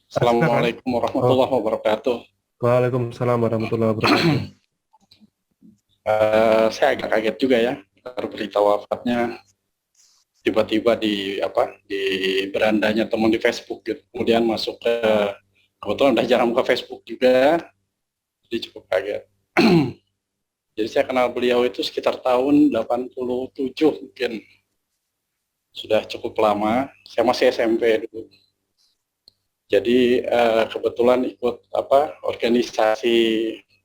Assalamualaikum warahmatullahi wabarakatuh. Waalaikumsalam warahmatullahi wabarakatuh. Saya agak kaget juga ya berita wafatnya tiba-tiba di berandanya teman di Facebook gitu. Kemudian masuk ke, kebetulan udah jarang buka Facebook juga, jadi cukup kaget. Jadi saya kenal beliau itu sekitar tahun 87 mungkin, sudah cukup lama. Saya masih SMP dulu. Jadi kebetulan ikut organisasi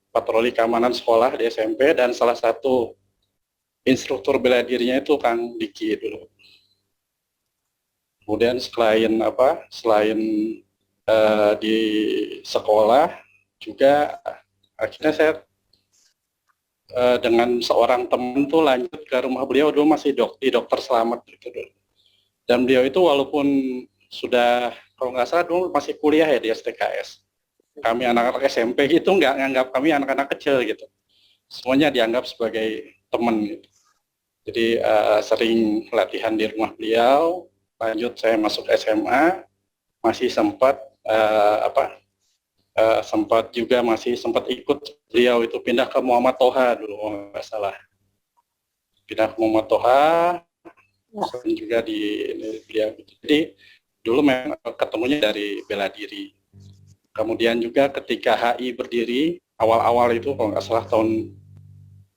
patroli keamanan sekolah di SMP, dan salah satu instruktur bela dirinya itu Kang Diki dulu. Kemudian selain di sekolah juga akhirnya saya dengan seorang teman tuh lanjut ke rumah beliau, dulu masih di Dokter Slamet gitu dulu. Dan beliau itu walaupun sudah, kalau nggak salah dulu masih kuliah ya di STKS. Kami anak-anak SMP gitu nggak nganggap kami anak-anak kecil gitu. Semuanya dianggap sebagai teman gitu. Jadi sering latihan di rumah beliau. Lanjut saya masuk SMA, masih sempat sempat ikut beliau itu pindah ke Muhammad Toha dulu, nggak salah. Pindah ke Muhammad Toha, juga di beliau. Jadi dulu memang ketemunya dari bela diri. Kemudian juga ketika HI berdiri, awal-awal itu kalau nggak salah tahun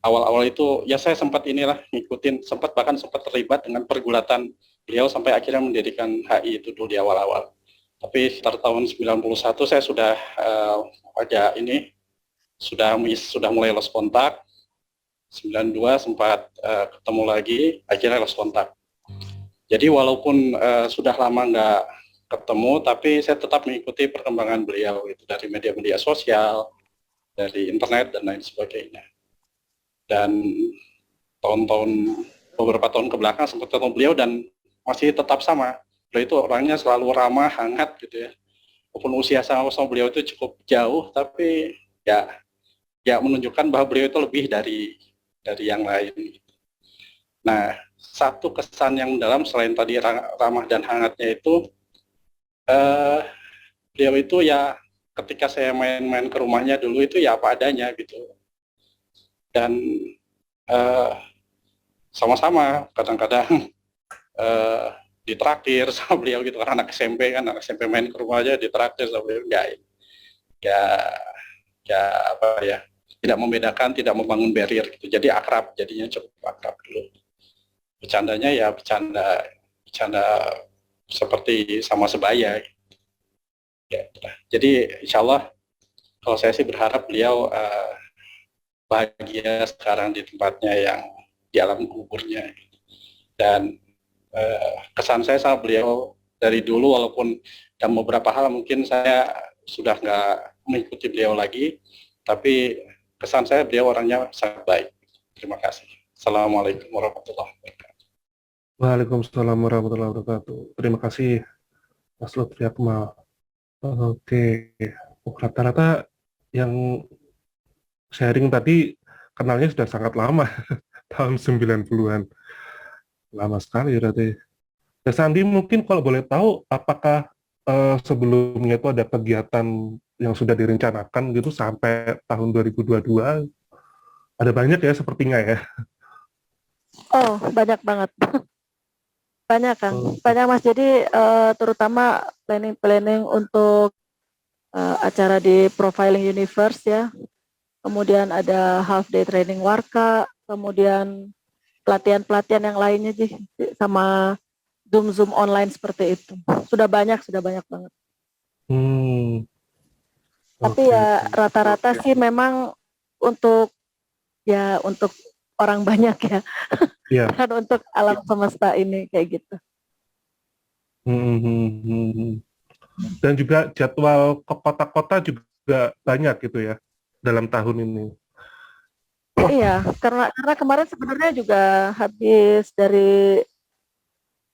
awal-awal itu ya saya sempat ngikutin, bahkan sempat terlibat dengan pergulatan beliau sampai akhirnya mendirikan HI itu dulu di awal-awal. Tapi sekitar tahun 91 saya sudah sudah mulai lost kontak. 92 sempat ketemu lagi, akhirnya lost kontak. Jadi walaupun sudah lama nggak ketemu, tapi saya tetap mengikuti perkembangan beliau itu dari media-media sosial, dari internet dan lain sebagainya. Dan beberapa tahun ke belakang sempat ketemu beliau dan masih tetap sama. Beliau itu orangnya selalu ramah, hangat gitu ya. Walaupun usia sama beliau itu cukup jauh, tapi ya menunjukkan bahwa beliau itu lebih dari yang lain. Nah, satu kesan yang dalam selain tadi ramah dan hangatnya itu, beliau itu ya ketika saya main-main ke rumahnya dulu itu ya apa adanya gitu. Dan sama-sama kadang-kadang ditraktir sama beliau gitu, karena anak SMP main ke rumah aja ditraktir sama beliau, tidak membedakan, tidak membangun barrier gitu, jadi akrab, jadinya cukup akrab dulu. Bercandanya ya bercanda seperti sama sebaya gitu. Ya, jadi insya Allah kalau saya sih berharap beliau bahagia sekarang di tempatnya yang di alam kuburnya. Dan kesan saya sama beliau dari dulu, walaupun dalam beberapa hal mungkin saya sudah nggak mengikuti beliau lagi, tapi kesan saya beliau orangnya sangat baik. Terima kasih. Assalamualaikum warahmatullahi wabarakatuh. Waalaikumsalam warahmatullahi wabarakatuh. Terima kasih, Mas Lutfi Akmal. Oke, rata-rata yang sharing tadi kenalnya sudah sangat lama, tahun 90-an. Lama sekali berarti. Ya, Sandi, mungkin kalau boleh tahu, apakah sebelumnya itu ada kegiatan yang sudah direncanakan gitu sampai tahun 2022? Ada banyak ya sepertinya ya? Oh, banyak banget. Banyak, Kang. Banyak, Mas. Jadi terutama planning untuk acara di Profiling Universe ya. Kemudian ada half day training Warka, kemudian pelatihan-pelatihan yang lainnya sih, sama Zoom online seperti itu. Sudah banyak banget. Tapi ya rata-rata sih memang untuk orang banyak ya. Iya. Bukan untuk alam semesta ini kayak gitu. Dan juga jadwal ke kota-kota juga banyak gitu ya dalam tahun ini. Iya, karena kemarin sebenarnya juga habis dari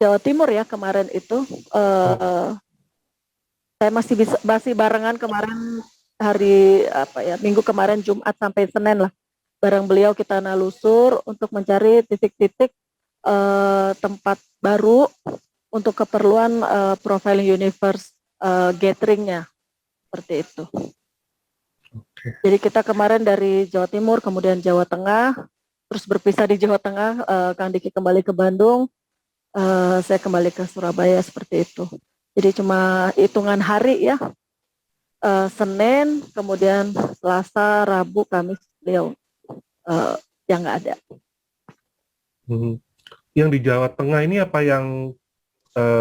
Jawa Timur ya kemarin itu. Saya masih barengan kemarin hari Minggu kemarin Jumat sampai Senin lah. Bareng beliau kita nalusur untuk mencari titik-titik tempat baru untuk keperluan Profiling Universe gatheringnya seperti itu. Jadi kita kemarin dari Jawa Timur, kemudian Jawa Tengah, terus berpisah di Jawa Tengah, Kang Diki kembali ke Bandung, saya kembali ke Surabaya seperti itu. Jadi cuma hitungan hari ya, Senin, kemudian Selasa, Rabu, Kamis beliau yang nggak ada. Yang di Jawa Tengah ini apa yang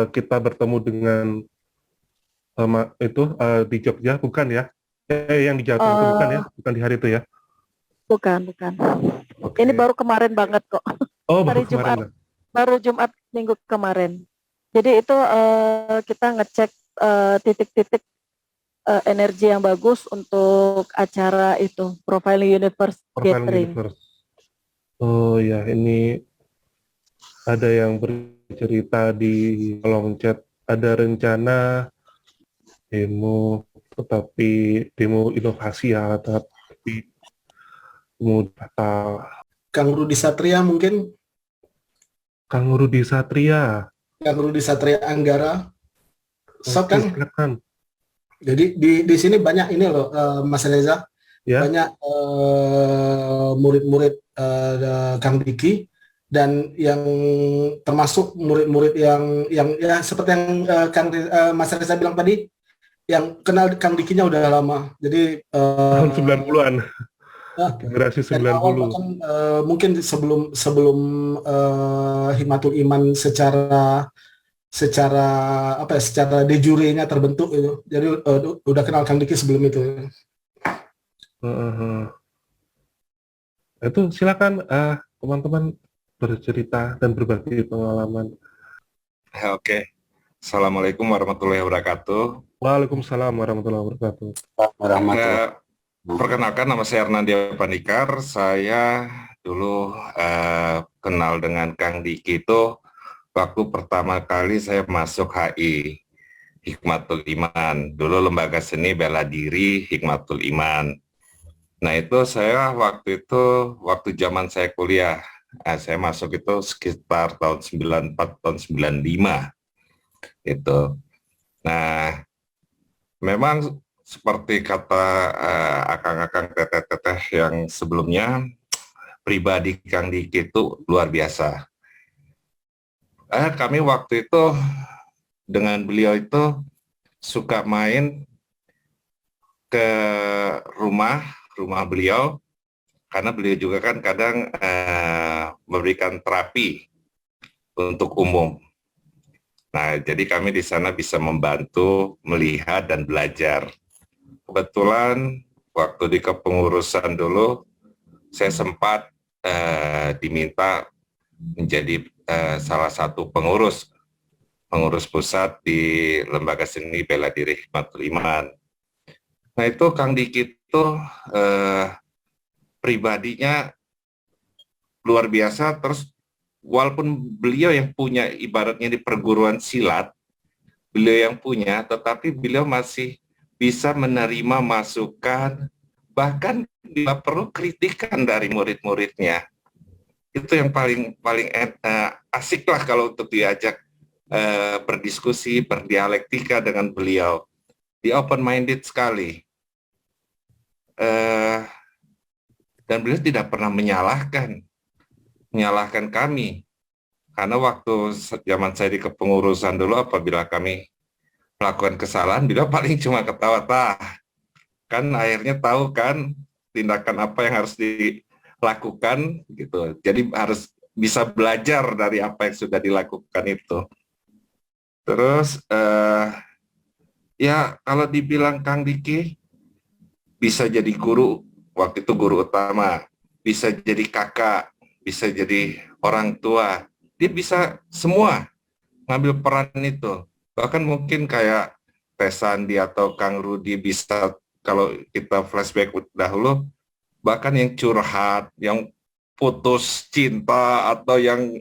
kita bertemu dengan di Jogja, bukan ya? Yang di Jawa Tengah itu bukan ya? Bukan di hari itu ya? Bukan. Ini baru kemarin banget kok. Oh, hari Jumat. Baru Jumat minggu kemarin. Jadi itu kita ngecek titik-titik energi yang bagus untuk acara itu, Profiling Universe Gathering. Oh ya, ini ada yang bercerita di kolom chat, ada rencana demo inovasi ya, tapi batal. Kang Rudi Satria mungkin? Kang Rudi Satria Anggara. Kan? Jadi di sini banyak ini loh, Mas Reza, ya? Banyak murid-murid Kang Diki, dan yang termasuk murid-murid yang ya seperti yang Mas Reza bilang tadi, yang kenal Kang Dikinya udah lama. Jadi tahun 90-an. Generasi 90. Bahkan, mungkin sebelum Himatul Iman secara de jure-nya terbentuk itu. Jadi udah kenal Kang Diki sebelum itu. Itu silakan teman-teman bercerita dan berbagi pengalaman. Oke. Assalamualaikum warahmatullahi wabarakatuh. Waalaikumsalam warahmatullahi wabarakatuh. Perkenalkan, nama saya Hernandia Pandikar. Saya dulu kenal dengan Kang Diki itu waktu pertama kali saya masuk HI, Hikmatul Iman. Dulu lembaga seni bela diri Hikmatul Iman. Nah itu saya waktu zaman saya kuliah. Saya masuk itu sekitar tahun 94, tahun 95. Itu. Nah, memang seperti kata akang-akang teteh-teteh yang sebelumnya, pribadi Kang Diki itu luar biasa. Kami waktu itu dengan beliau itu suka main ke rumah beliau, karena beliau juga kan kadang memberikan terapi untuk umum. Nah, jadi kami di sana bisa membantu, melihat, dan belajar. Kebetulan waktu di kepengurusan dulu, saya sempat diminta menjadi salah satu pengurus pengurus pusat di Lembaga Seni Bela Diri Hikmatul Iman. Nah itu Kang Diki itu pribadinya luar biasa, terus walaupun beliau yang punya ibaratnya di perguruan silat, beliau yang punya, tetapi beliau masih bisa menerima masukan, bahkan bila perlu kritikan dari murid-muridnya. Itu yang paling asik lah kalau untuk diajak berdiskusi, berdialektika dengan beliau. Dia open-minded sekali. Dan beliau tidak pernah menyalahkan kami. Karena waktu zaman saya di kepengurusan dulu, apabila kami melakukan kesalahan, beliau paling cuma ketawa-tawa. Kan akhirnya tahu kan tindakan apa yang harus dilakukan gitu. Jadi harus bisa belajar dari apa yang sudah dilakukan itu. Terus ya kalau dibilang Kang Diki bisa jadi guru, waktu itu guru utama, bisa jadi kakak, bisa jadi orang tua, dia bisa semua ngambil peran itu. Bahkan mungkin kayak Teh Sandi atau Kang Rudi bisa, kalau kita flashback dahulu, bahkan yang curhat, yang putus cinta, atau yang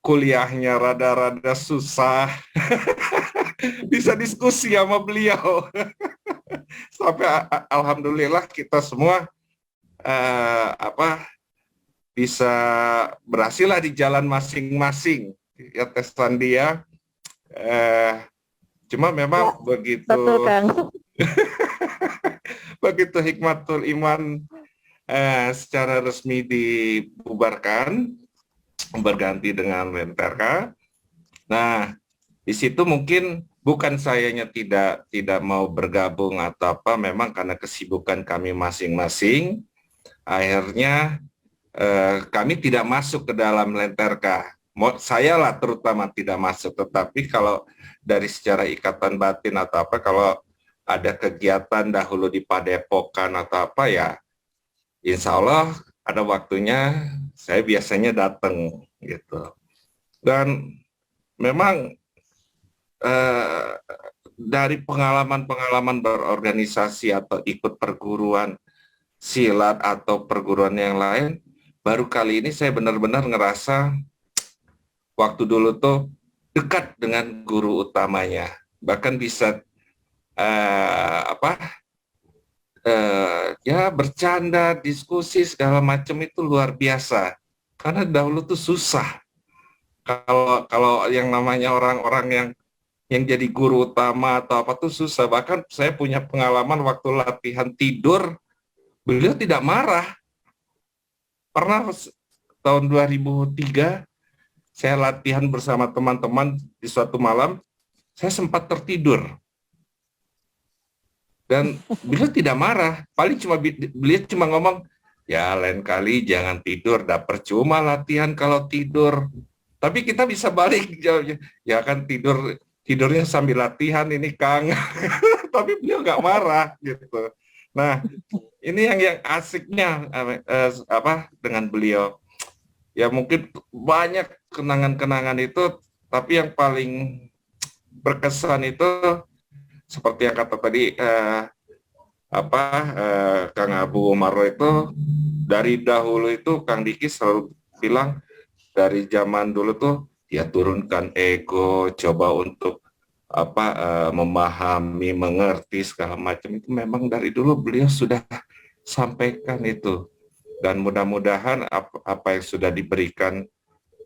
kuliahnya rada-rada susah, bisa diskusi sama beliau. Sampai alhamdulillah kita semua bisa berhasil lah di jalan masing-masing. Ya Teh Sandi ya. Cuma memang begitu. Betul, Kang. Begitu Hikmatul Iman secara resmi dibubarkan, berganti dengan Lenterka. Nah, di situ mungkin bukan sayanya tidak mau bergabung atau apa, memang karena kesibukan kami masing-masing, akhirnya kami tidak masuk ke dalam Lenterka. Saya lah terutama tidak masuk, tetapi kalau dari secara ikatan batin atau apa, kalau ada kegiatan dahulu di Padepokan atau apa ya, insya Allah ada waktunya saya biasanya datang gitu. Dan memang dari pengalaman-pengalaman berorganisasi atau ikut perguruan silat atau perguruan yang lain, baru kali ini saya benar-benar ngerasa waktu dulu tuh dekat dengan guru utamanya, bahkan bisa ya bercanda, diskusi segala macam itu luar biasa. Karena dahulu tuh susah. Kalau yang namanya orang-orang yang jadi guru utama atau apa tuh susah. Bahkan saya punya pengalaman waktu latihan tidur, beliau tidak marah. Pernah tahun 2003 saya latihan bersama teman-teman di suatu malam, saya sempat tertidur. Dan beliau tidak marah, paling beliau cuma ngomong, ya lain kali jangan tidur, dah percuma latihan kalau tidur. Tapi kita bisa balik, ya kan tidurnya sambil latihan ini Kang. Tapi beliau nggak marah gitu. Nah, ini yang asiknya dengan beliau. Ya mungkin banyak kenangan-kenangan itu, tapi yang paling berkesan itu seperti yang kata tadi Kang Abu Umarro itu, dari dahulu itu Kang Diki selalu bilang dari zaman dulu tuh ya turunkan ego, coba untuk memahami, mengerti segala macam, itu memang dari dulu beliau sudah sampaikan itu. Dan mudah-mudahan apa yang sudah diberikan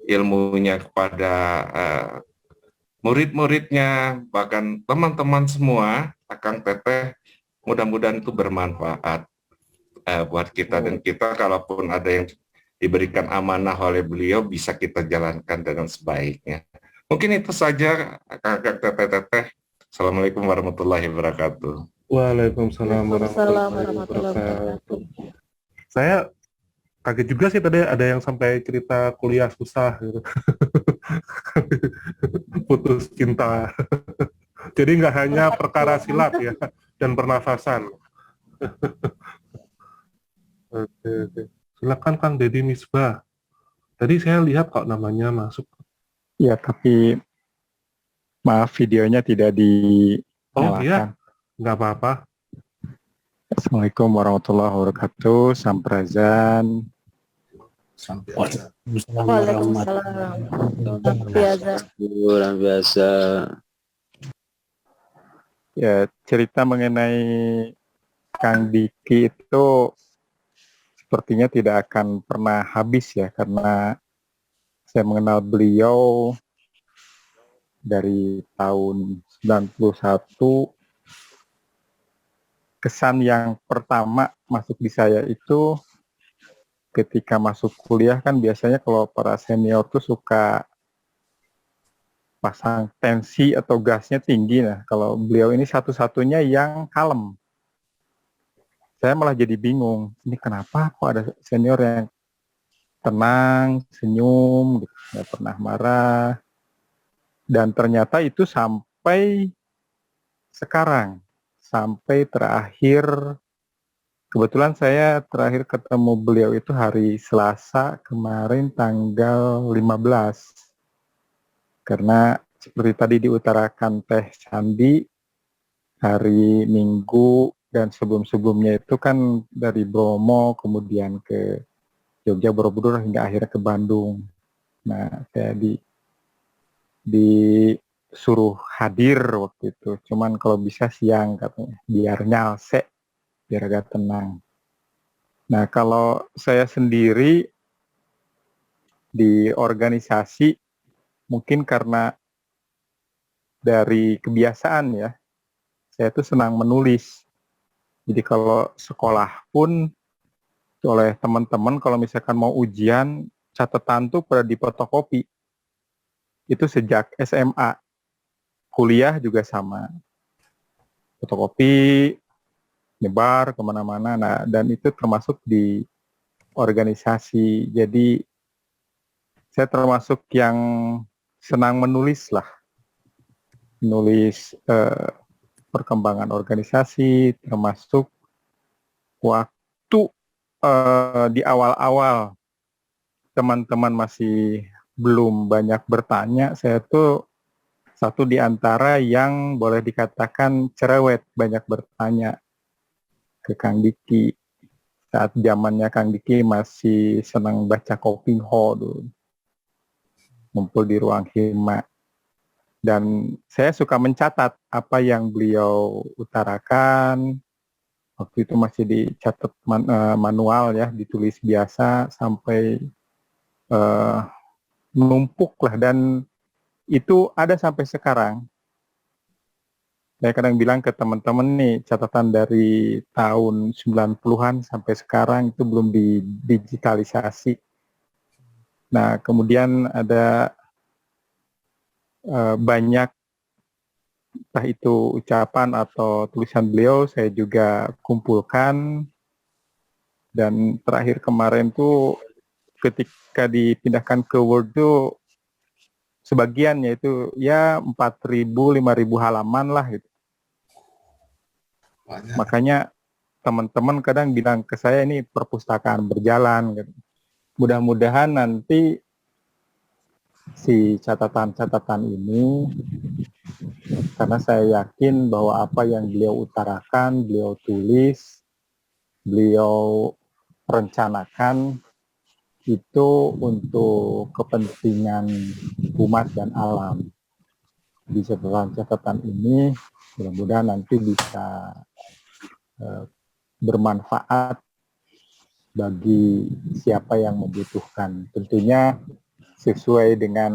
ilmunya kepada murid-muridnya, bahkan teman-teman semua, Akang Teteh, mudah-mudahan itu bermanfaat buat kita. Dan kita kalaupun ada yang diberikan amanah oleh beliau, bisa kita jalankan dengan sebaiknya. Mungkin itu saja, Akang Teteh. Assalamualaikum warahmatullahi wabarakatuh. Waalaikumsalam warahmatullahi wabarakatuh. Saya kaget juga sih tadi ada yang sampai cerita kuliah susah gitu. Putus cinta. Jadi nggak hanya perkara silat ya dan pernafasan. Oke. Silakan Kang Deddy Misbah. Tadi saya lihat kok namanya masuk. Ya, tapi Maaf, videonya tidak Oh iya, dinyalakan. nggak apa-apa. Assalamualaikum warahmatullahi wabarakatuh. Samprazan. Sampai aja. Waalaikumsalam. Biasa. Luar biasa. Ya, cerita mengenai Kang Diki itu sepertinya tidak akan pernah habis ya, karena saya mengenal beliau dari tahun 91. Kesan yang pertama masuk di saya itu ketika masuk kuliah kan biasanya kalau para senior tuh suka pasang tensi atau gasnya tinggi. Nah, kalau beliau ini satu-satunya yang kalem. Saya malah jadi bingung, ini kenapa kok ada senior yang tenang, senyum, gitu, nggak pernah marah. Dan ternyata itu sampai sekarang, sampai terakhir, kebetulan saya terakhir ketemu beliau itu hari Selasa kemarin tanggal 15. Karena seperti tadi diutarakan Teh Candi, hari Minggu dan sebelum-sebelumnya itu kan dari Bromo kemudian ke Jogja, Borobudur hingga akhirnya ke Bandung. Nah, saya disuruh hadir waktu itu. Cuman kalau bisa siang katanya, biar nyalse, biar agak tenang. Nah, kalau saya sendiri di organisasi, mungkin karena dari kebiasaan ya, saya tuh senang menulis. Jadi kalau sekolah pun oleh teman-teman kalau misalkan mau ujian, catatan tuh pada difotokopi. Itu sejak SMA. Kuliah juga sama. Fotokopi, nyebar kemana-mana. Nah, dan itu termasuk di organisasi. Jadi saya termasuk yang senang menulis lah. Menulis perkembangan organisasi, termasuk waktu di awal-awal teman-teman masih belum banyak bertanya, saya tuh satu di antara yang boleh dikatakan cerewet banyak bertanya ke Kang Diki. Saat zamannya Kang Diki masih senang baca Kopingho dulu, ngumpul di ruang hima. Dan saya suka mencatat apa yang beliau utarakan. Waktu itu masih dicatat manual ya, ditulis biasa sampai menumpuk lah, dan itu ada sampai sekarang. Saya kadang bilang ke teman-teman nih, catatan dari tahun 90-an sampai sekarang itu belum didigitalisasi. Nah, kemudian ada banyak, entah itu ucapan atau tulisan beliau, saya juga kumpulkan. Dan terakhir kemarin tuh ketika dipindahkan ke Word tuh sebagian yaitu ya 4.000, 5.000 halaman lah gitu. Banyak. Makanya teman-teman kadang bilang ke saya ini perpustakaan berjalan gitu. Mudah-mudahan nanti si catatan-catatan ini, karena saya yakin bahwa apa yang beliau utarakan, beliau tulis, beliau rencanakan itu untuk kepentingan umat dan alam. Di catatan-catatan ini mudah-mudahan nanti bisa bermanfaat bagi siapa yang membutuhkan. Tentunya sesuai dengan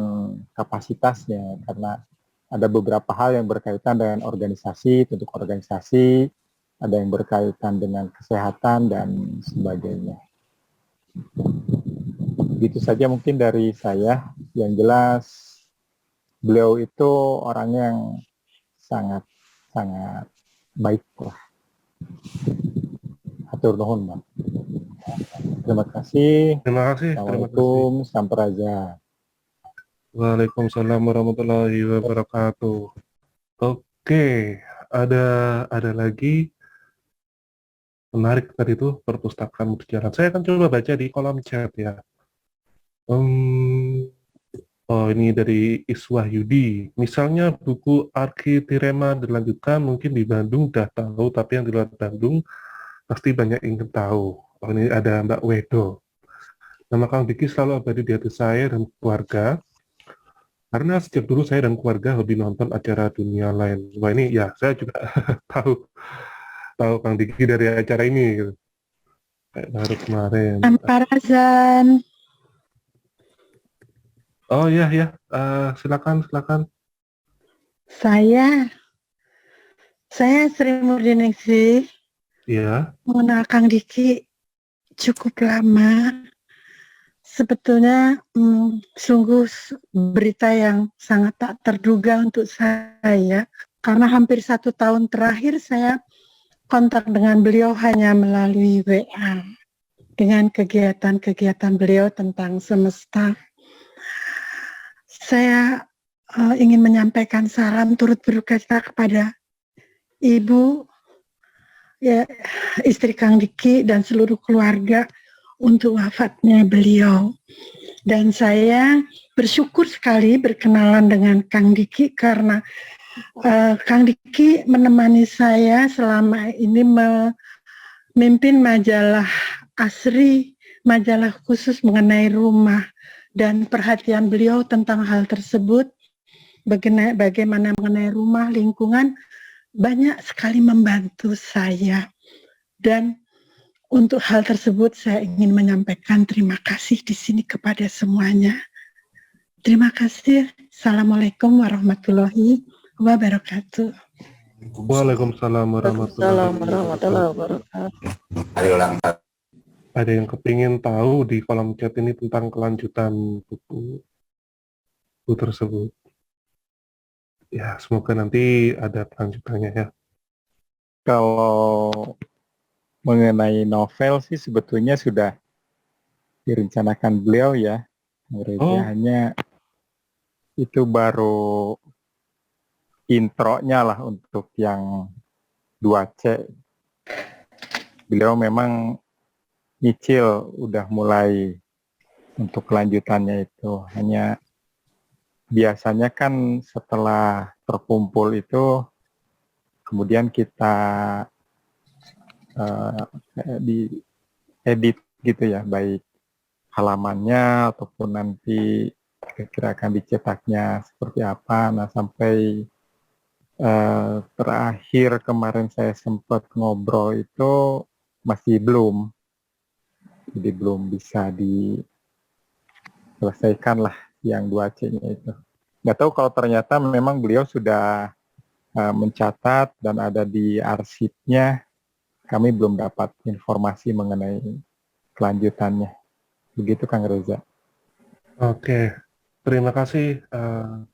kapasitasnya, karena ada beberapa hal yang berkaitan dengan organisasi, untuk organisasi, ada yang berkaitan dengan kesehatan dan sebagainya. Begitu saja mungkin dari saya. Yang jelas beliau itu orang yang sangat baik lah. Hatur nuhun, Bang. Terima kasih. Terima kasih. Assalamualaikum, Sampuraja. Waalaikumsalam warahmatullahi wabarakatuh. Oke, ada lagi menarik tadi itu perpustakaan berjalan. Saya akan coba baca di kolom chat ya. Oh, ini dari Iswah Yudi. Misalnya buku Arkitirema dilanjutkan mungkin di Bandung udah tahu, tapi yang di luar Bandung pasti banyak ingin tahu. Oh, ini ada Mbak Wedo. Nama Kang Diki selalu abadi di hati saya dan keluarga. Karena sejak dulu saya dan keluarga hobi nonton acara dunia lain. Wah, ini ya saya juga tahu Kang Diki dari acara ini gitu. Kayak baru kemarin. Amparazan. Oh iya ya, silakan. Saya Sri Murdiningsih Iya. mengenal Kang Diki cukup lama. Sebetulnya sungguh berita yang sangat tak terduga untuk saya, karena hampir 1 tahun terakhir saya kontak dengan beliau hanya melalui WA dengan kegiatan-kegiatan beliau tentang semesta. Saya ingin menyampaikan salam turut berdukacita kepada Ibu, ya, istri Kang Diki dan seluruh keluarga untuk wafatnya beliau. Dan saya bersyukur sekali berkenalan dengan Kang Diki karena Kang Diki menemani saya selama ini memimpin majalah Asri, majalah khusus mengenai rumah, dan perhatian beliau tentang hal tersebut, bagaimana mengenai rumah, lingkungan, banyak sekali membantu saya. Dan untuk hal tersebut saya ingin menyampaikan terima kasih di sini kepada semuanya. Terima kasih. Assalamualaikum warahmatullahi wabarakatuh. Waalaikumsalam warahmatullahi wabarakatuh. Ada yang kepingin tahu di kolom chat ini tentang kelanjutan buku tersebut. Ya, semoga nanti ada kelanjutannya ya. Kalau mengenai novel sih sebetulnya sudah direncanakan beliau ya. Hanya itu baru intronya lah untuk yang 2C. Beliau memang nyicil udah mulai untuk kelanjutannya itu. Hanya biasanya kan setelah terkumpul itu kemudian kita di edit gitu ya, baik halamannya ataupun nanti kira-kira akan dicetaknya seperti apa. Nah, sampai terakhir kemarin saya sempat ngobrol itu masih belum, jadi belum bisa diselesaikan lah yang 2C-nya itu. Nggak tahu kalau ternyata memang beliau sudah mencatat dan ada di arsipnya. Kami belum dapat informasi mengenai kelanjutannya. Begitu Kang Reza. Oke, terima kasih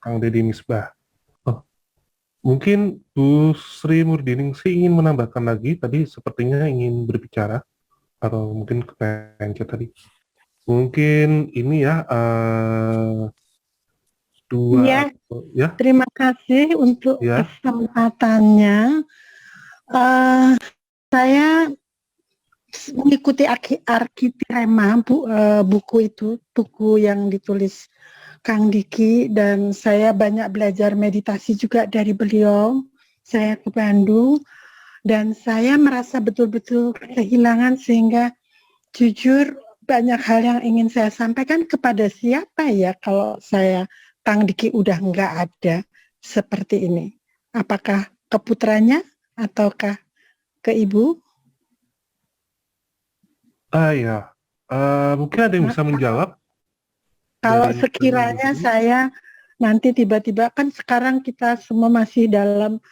Kang Deddy Misbah. Oh, mungkin Bu Sri Murdiningsih ingin menambahkan lagi, tadi sepertinya ingin berbicara, atau mungkin kepencet tadi. Mungkin ini ya, ya. Terima kasih untuk kesempatannya. Saya mengikuti Arkitirema, buku itu, buku yang ditulis Kang Diki, dan saya banyak belajar meditasi juga dari beliau. Saya ke Bandung, dan saya merasa betul-betul kehilangan, sehingga jujur banyak hal yang ingin saya sampaikan kepada siapa ya kalau saya Kang Diki udah nggak ada seperti ini. Apakah ke putranya ataukah ke ibu? Ya, mungkin ada yang bisa menjawab. Kalau sekiranya saya nanti tiba-tiba, kan sekarang kita semua masih dalam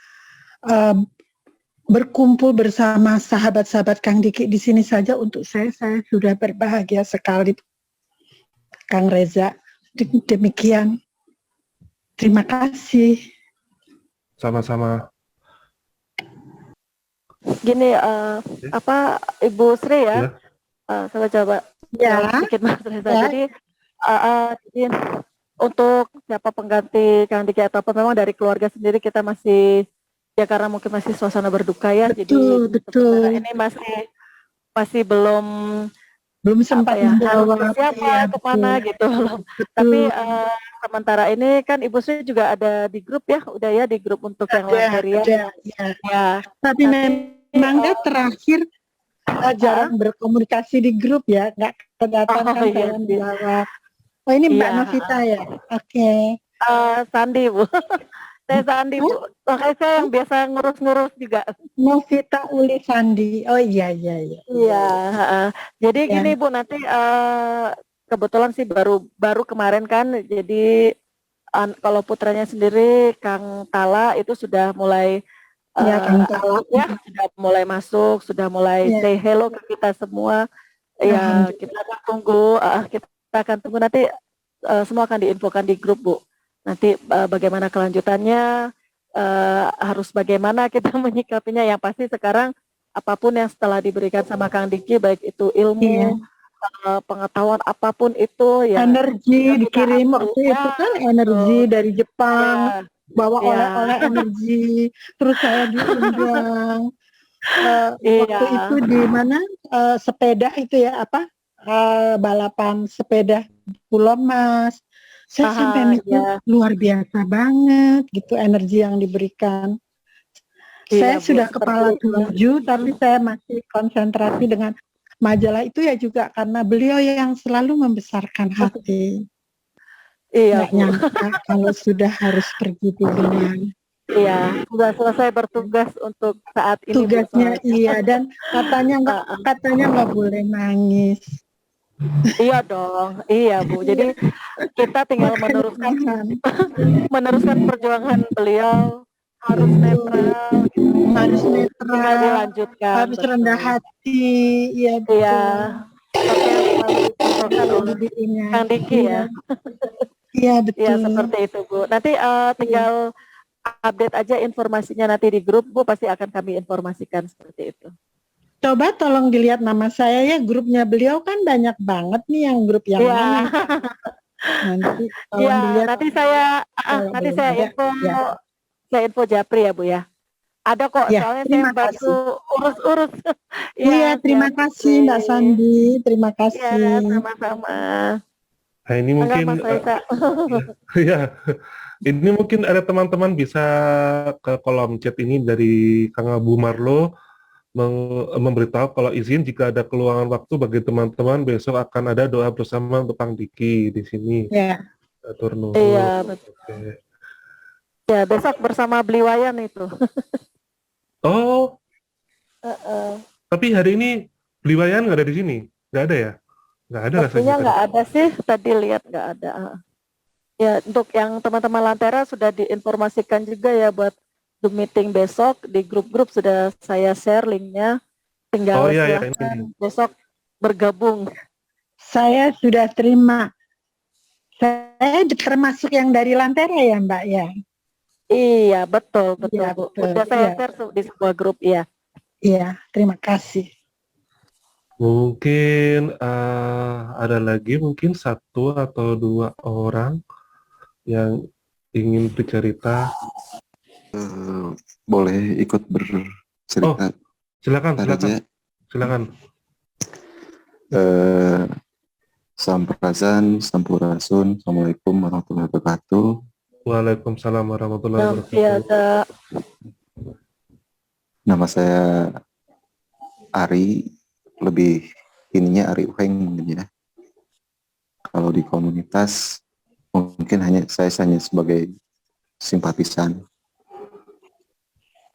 berkumpul bersama sahabat-sahabat Kang Diki di sini saja, untuk saya sudah berbahagia sekali, Kang Reza. Demikian. Terima kasih. Sama-sama. Gini, Ibu Sri ya, saya coba sedikit Mas Reza. Jadi untuk siapa pengganti Kang Diki atau apa, memang dari keluarga sendiri kita masih, ya karena mungkin masih suasana berduka ya, betul. Ini masih belum sempat harus menjawab siapa kemana gitu belum. Tapi sementara ini kan Ibu Sri juga ada di grup ya, udah ya di grup untuk yang Lanteria. ya. Ya, Tapi nanti memang dia terakhir jarang berkomunikasi di grup ya, nggak kelihatan kan iya saya sih. menjawab. Oh ini Mbak Iya, Novita ya? Oke. Sandi Bu. Saya Sandi Bu. Makanya saya yang biasa ngurus-ngurus juga. Novita Uli Sandi. Oh iya. Iya. Jadi Ya. gini Bu, nanti kebetulan sih baru kemarin kan, jadi kalau putranya sendiri Kang Tala itu sudah mulai Ya, Kang Tala. ya sudah mulai masuk, sudah mulai Ya. say hello ke kita semua. Ya kita akan tunggu, kita akan tunggu nanti semua akan diinfokan di grup Bu. Nanti bagaimana kelanjutannya, harus bagaimana kita menyikapinya. Yang pasti sekarang apapun yang setelah diberikan sama Kang Diki, baik itu ilmu, pengetahuan apapun itu ya, energi dikirim waktu itu kan energi dari Jepang, bawa oleh-oleh energi, terus saya diundang waktu itu di mana sepeda itu ya balapan sepeda Pulau Mas. Saya sampai mikir luar biasa banget gitu energi yang diberikan. Saya sudah kepala 7, tapi saya masih konsentrasi dengan majalah itu ya juga karena beliau yang selalu membesarkan hati. Iya, nggak nyangka kalau sudah harus pergi di dunia. Iya, sudah selesai bertugas untuk saat ini. Tugasnya iya, dan katanya nggak boleh nangis. Iya dong, iya Bu. Jadi kita tinggal meneruskan perjuangan beliau, harus netral, harus netral, tinggal dilanjutkan, harus rendah hati, iya. Kang Diki ya. Iya betul. Iya seperti itu Bu. Nanti tinggal update aja informasinya nanti di grup Bu, pasti akan kami informasikan seperti itu. Coba tolong dilihat nama saya ya, grupnya beliau kan banyak banget nih yang grup yang mana. Nanti tolong dilihat. Nanti saya info, saya info Japri ya Bu ya. Ada kok, soalnya saya bantu urus-urus. Iya, terima kasih Mbak Sandi, terima kasih. Iya, sama-sama. Nah ini mungkin ya, ini mungkin ada teman-teman bisa ke kolom chat ini dari Kang Abu Marlo memberitahu kalau izin jika ada keluangan waktu bagi teman-teman besok akan ada doa bersama untuk Kang Diki di sini. Ya. Iya betul. Okay. Ya besok bersama Bliwayan itu. Oh. Tapi hari ini Bliwayan nggak ada di sini, nggak ada ya? Nggak ada rasanya. Nggak ada sih, tadi lihat nggak ada. Ya untuk yang teman-teman Lantera sudah diinformasikan juga ya buat Zoom meeting besok, di grup-grup sudah saya share linknya, tinggal besok bergabung. Saya sudah terima. Saya termasuk yang dari Lantera ya Mbak ya? Iya betul Bu. Sudah saya share di sebuah grup ya. Iya, terima kasih. Mungkin ada lagi mungkin 1 atau 2 orang yang ingin bercerita. Boleh ikut bercerita? Silakan. Sampurasun, Sampurasun. Assalamualaikum warahmatullahi wabarakatuh. Waalaikumsalam warahmatullahi wabarakatuh. Nama saya Ari, lebih ininya Ari Uheng mungkin ya. Kalau di komunitas mungkin saya hanya sebagai simpatisan.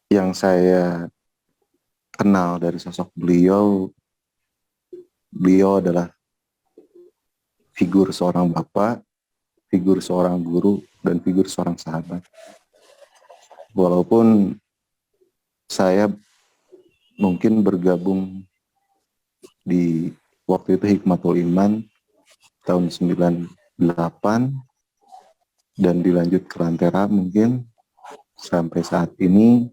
Yang saya kenal dari sosok beliau adalah figur seorang bapak, figur seorang guru, dan figur seorang sahabat. Walaupun saya mungkin bergabung di waktu itu Hikmatul Iman tahun 98 dan dilanjut ke Lantera mungkin sampai saat ini.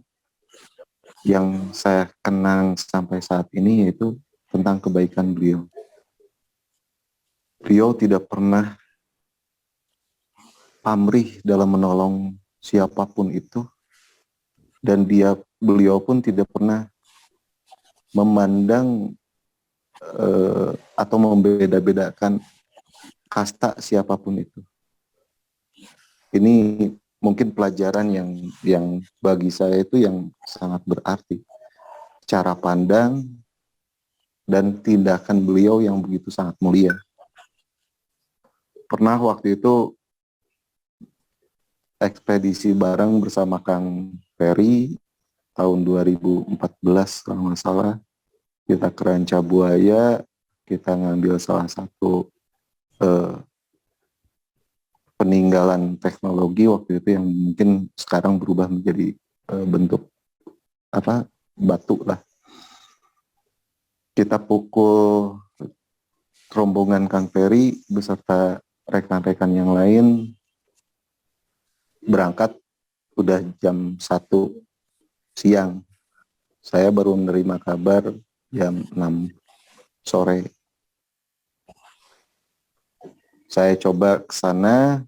Yang saya kenang sampai saat ini yaitu tentang kebaikan beliau. Beliau tidak pernah pamrih dalam menolong siapapun itu, dan beliau pun tidak pernah memandang atau membeda-bedakan kasta siapapun itu. Ini mungkin pelajaran yang bagi saya itu yang sangat berarti. Cara pandang dan tindakan beliau yang begitu sangat mulia. Pernah waktu itu ekspedisi bareng bersama Kang Ferry tahun 2014 kalau nggak salah. Kita ke Ranca Buaya, kita ngambil salah satu peninggalan teknologi waktu itu yang mungkin sekarang berubah menjadi bentuk batu lah. Kita pukul rombongan Kang Ferry beserta rekan-rekan yang lain berangkat udah jam 1 siang. Saya baru menerima kabar jam 6 sore. Saya coba ke sana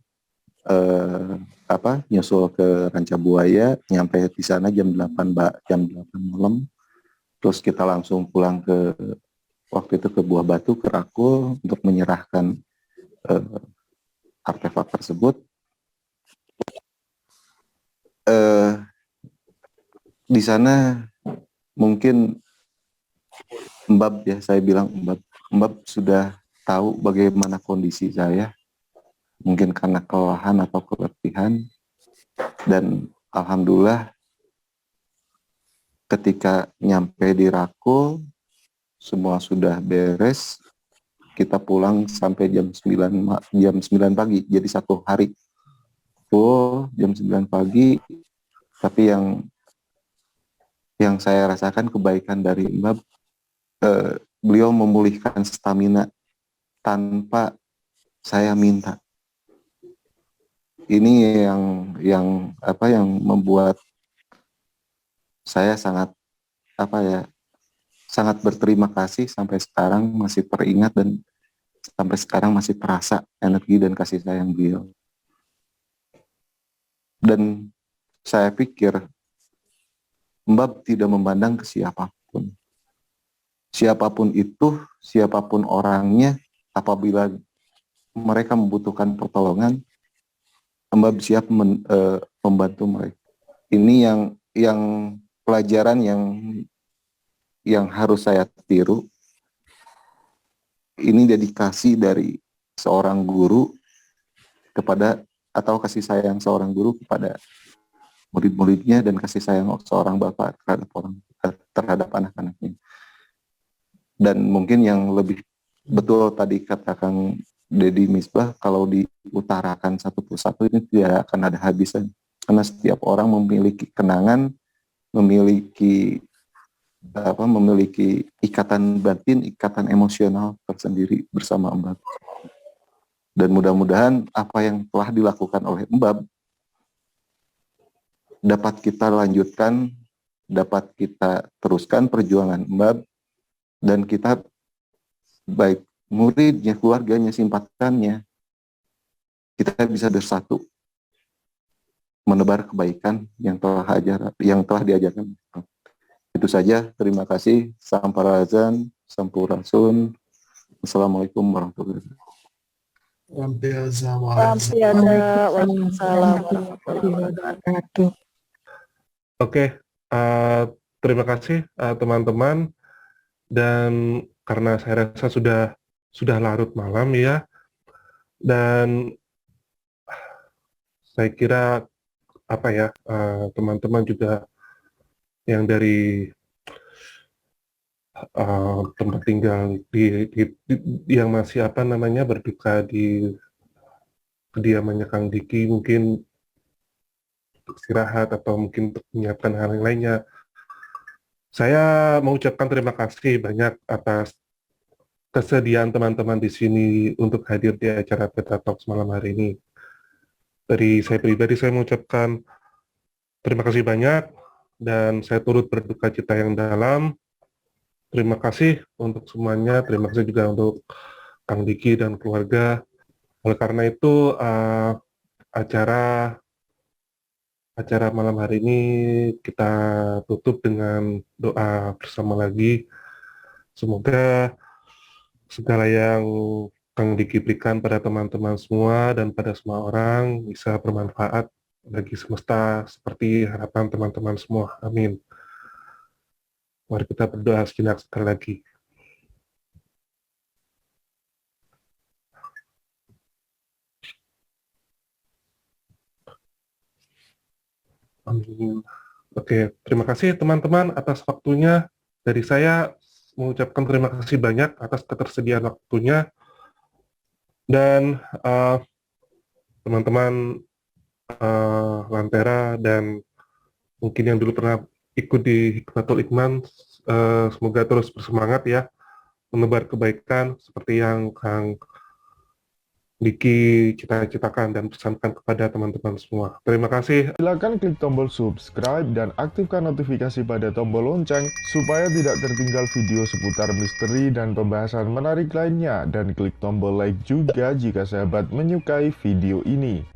nyusul ke Ranca Buaya, nyampe di sana jam 8 malam. Terus kita langsung pulang ke waktu itu ke Buah Batu, ke Rakul untuk menyerahkan artefak tersebut. Di sana mungkin Mbab ya, saya bilang Mbab sudah tahu bagaimana kondisi saya, mungkin karena kelelahan atau keletihan, dan alhamdulillah ketika nyampe di Rakul semua sudah beres. Kita pulang sampai jam 9 pagi, jadi satu hari full jam 9 pagi. Tapi yang saya rasakan kebaikan dari Mbak, beliau memulihkan stamina tanpa saya minta. Ini yang membuat saya sangat berterima kasih, sampai sekarang masih teringat dan sampai sekarang masih terasa energi dan kasih sayang beliau. Dan saya pikir Mbak tidak memandang ke siapapun. Siapapun itu, siapapun orangnya, apabila mereka membutuhkan pertolongan, Mbak siap membantu mereka. Ini yang pelajaran yang harus saya tiru. Ini dedikasi dari seorang guru kepada, atau kasih sayang seorang guru kepada murid-muridnya, dan kasih sayang seorang bapak terhadap anak-anaknya. Dan mungkin yang lebih betul tadi kata Kang Deddy Misbah, kalau diutarakan satu persatu ini tidak akan ada habisnya, karena setiap orang memiliki kenangan, memiliki ikatan batin, ikatan emosional tersendiri bersama Mbak. Dan mudah-mudahan apa yang telah dilakukan oleh Mbak dapat kita lanjutkan, dapat kita teruskan perjuangan Mbak, dan kita baik muridnya, keluarganya, simpatannya, kita bisa bersatu menebar kebaikan yang telah diajarkan. Itu saja, terima kasih. Sampurasun, sampurasun. Assalamualaikum warahmatullahi wabarakatuh. Waalaikumsalam warahmatullahi wabarakatuh. Oke, terima kasih teman-teman. Dan karena saya rasa sudah larut malam ya, dan saya kira teman-teman juga yang dari tempat tinggal yang masih berduka di kediamannya Kang Diki, mungkin untuk istirahat atau mungkin untuk menyiapkan hal yang lainnya. Saya mengucapkan terima kasih banyak atas kesediaan teman-teman di sini untuk hadir di acara Petra Talks malam hari ini. Dari saya pribadi, saya mengucapkan terima kasih banyak, dan saya turut berduka cita yang dalam. Terima kasih untuk semuanya, terima kasih juga untuk Kang Diki dan keluarga. Oleh karena itu, acara malam hari ini kita tutup dengan doa bersama lagi. Semoga segala yang Kang Diki berikan pada teman-teman semua dan pada semua orang bisa bermanfaat bagi semesta seperti harapan teman-teman semua. Amin. Mari kita berdoa sejenak sekali lagi. Amin. Oke, terima kasih teman-teman atas waktunya. Dari saya mengucapkan terima kasih banyak atas ketersediaan waktunya. Dan teman-teman Lantera dan mungkin yang dulu pernah ikut di Hikmatul Ikhman, semoga terus bersemangat ya, menebar kebaikan seperti yang Kang Diki cita-citakan dan pesankan kepada teman-teman semua. Terima kasih. Silakan klik tombol subscribe dan aktifkan notifikasi pada tombol lonceng supaya tidak tertinggal video seputar misteri dan pembahasan menarik lainnya, dan klik tombol like juga jika sahabat menyukai video ini.